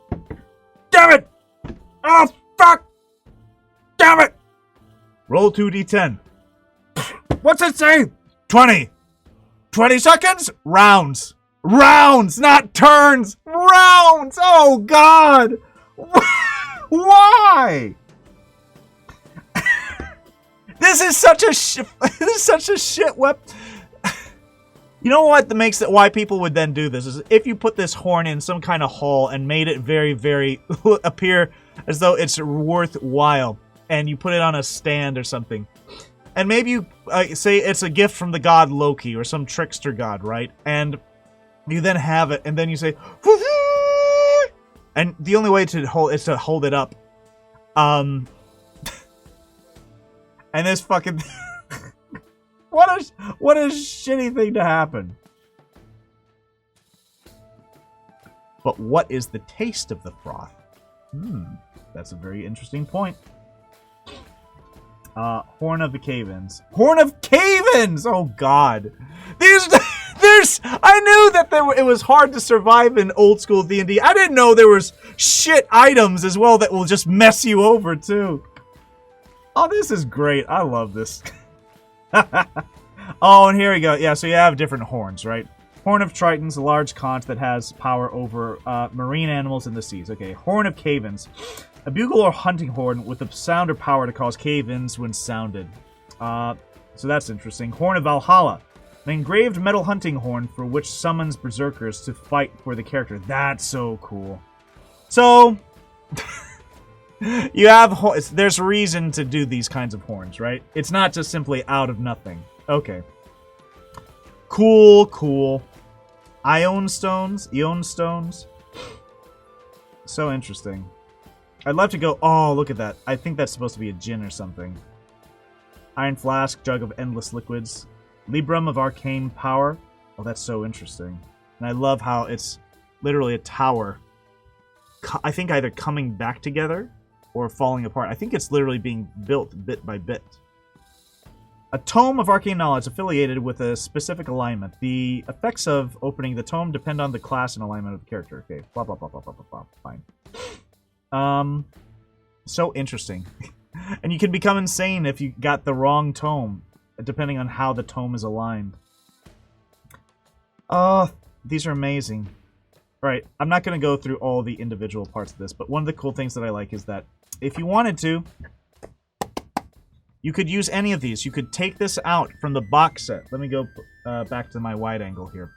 Damn it! Oh, fuck! Damn it! Roll 2d10. What's it say? 20. 20 seconds? Rounds. Rounds, not turns. Rounds. Oh God. Why? This is such a shit weapon. You know what makes it why people would then do this is if you put this horn in some kind of hole and made it very, very appear as though it's worthwhile, and you put it on a stand or something. And maybe you say it's a gift from the god Loki or some trickster god, right? And you then have it, and then you say, and the only way to hold is to hold it up. And this fucking what a shitty thing to happen. But what is the taste of the froth? That's a very interesting point. Horn of the Cave-Ins. Horn of Cave-Ins! Oh God. I knew that it was hard to survive in old school D&D. I didn't know there was shit items as well that will just mess you over too. Oh, this is great. I love this. Oh, and here we go. Yeah, so you have different horns, right? Horn of Tritons, a large conch that has power over marine animals in the seas. Okay, Horn of Cave-Ins. A bugle or hunting horn with the sound or power to cause cave-ins when sounded. So that's interesting. Horn of Valhalla. An engraved metal hunting horn for which summons berserkers to fight for the character. That's so cool. So, you have... There's reason to do these kinds of horns, right? It's not just simply out of nothing. Okay. Cool, cool. Ion stones? Eon stones? So interesting. I'd love to go... Oh, look at that. I think that's supposed to be a djinn or something. Iron flask, jug of endless liquids. Librum of arcane power. Oh, that's so interesting. And I love how it's literally a tower. I think either coming back together or falling apart. I think it's literally being built bit by bit. A tome of arcane knowledge affiliated with a specific alignment. The effects of opening the tome depend on the class and alignment of the character. Okay, blah, blah, blah, blah, blah, blah, blah. Fine. So interesting. And you can become insane if you got the wrong tome, depending on how the tome is aligned. Oh, these are amazing. Alright, I'm not going to go through all the individual parts of this, but one of the cool things that I like is that if you wanted to, you could use any of these. You could take this out from the box set. Let me go back to my wide angle here.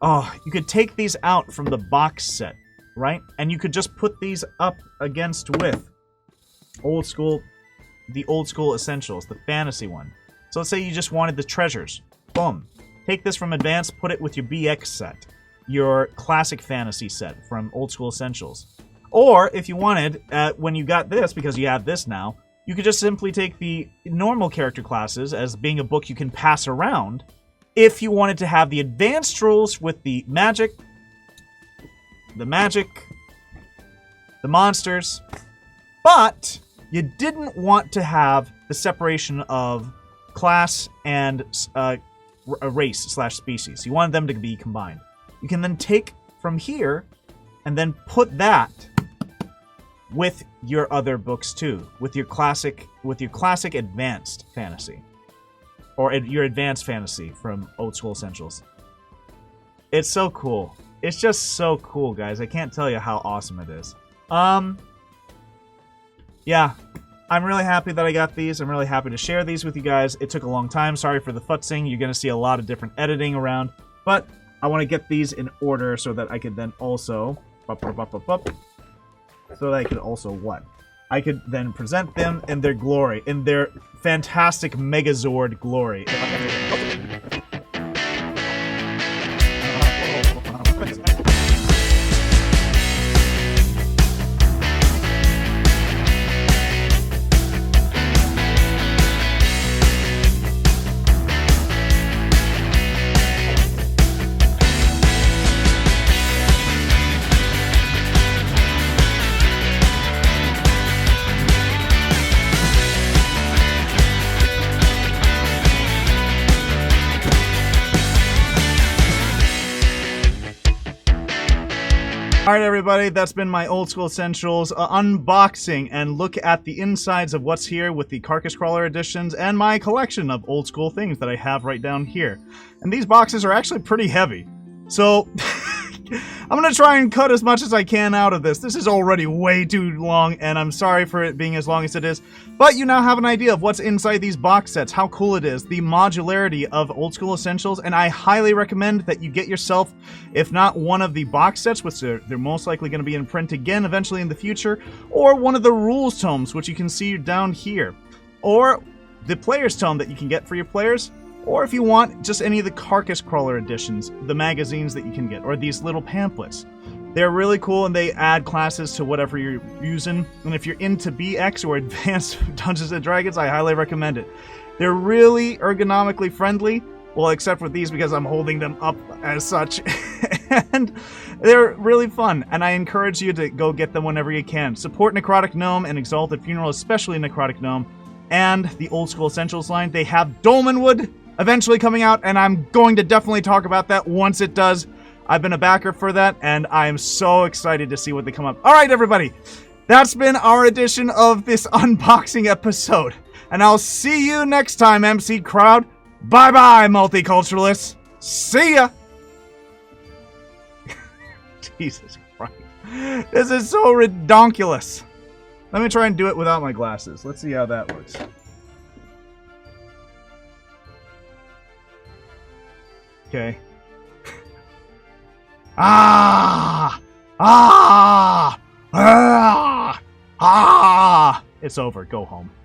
Oh, you could take these out from the box set, right? And you could just put these up against with the old school essentials, the fantasy one. So let's say you just wanted the treasures. Boom. Take this from advanced, put it with your BX set, your classic fantasy set from old school essentials. Or if you wanted, when you got this, because you have this now, you could just simply take the normal character classes as being a book you can pass around. If you wanted to have the advanced rules with the magic, the monsters, but you didn't want to have the separation of class and race/species. You wanted them to be combined. You can then take from here and then put that with your other books too, with your classic advanced fantasy, or your advanced fantasy from Old School Essentials. It's so cool. It's just so cool, guys. I can't tell you how awesome it is. Yeah, I'm really happy that I got these. I'm really happy to share these with you guys. It took a long time. Sorry for the futzing. You're gonna see a lot of different editing around, but I want to get these in order so that I could then also what? I could then present them in their glory, in their fantastic Megazord glory. Alright everybody, that's been my Old School Essentials unboxing and look at the insides of what's here with the Carcass Crawler editions and my collection of old school things that I have right down here. And these boxes are actually pretty heavy. So, I'm going to try and cut as much as I can out of this. This is already way too long, and I'm sorry for it being as long as it is. But you now have an idea of what's inside these box sets, how cool it is, the modularity of Old School Essentials, and I highly recommend that you get yourself, if not one of the box sets, which they're most likely going to be in print again eventually in the future, or one of the rules tomes, which you can see down here, or the player's tome that you can get for your players. Or if you want, just any of the Carcass Crawler editions, the magazines that you can get, or these little pamphlets. They're really cool and they add classes to whatever you're using. And if you're into BX or Advanced Dungeons & Dragons, I highly recommend it. They're really ergonomically friendly, well, except for these because I'm holding them up as such. And they're really fun, and I encourage you to go get them whenever you can. Support Necrotic Gnome and Exalted Funeral, especially Necrotic Gnome, and the Old School Essentials line. They have Dolmenwood eventually coming out, and I'm going to definitely talk about that once it does. I've been a backer for that, and I am so excited to see what they come up. Alright, everybody, that's been our edition of this unboxing episode, and I'll see you next time, MC Crowd. Bye-bye, Multiculturalists. See ya! Jesus Christ. This is so redonkulous. Let me try and do it without my glasses. Let's see how that works. Okay. It's over. Go home.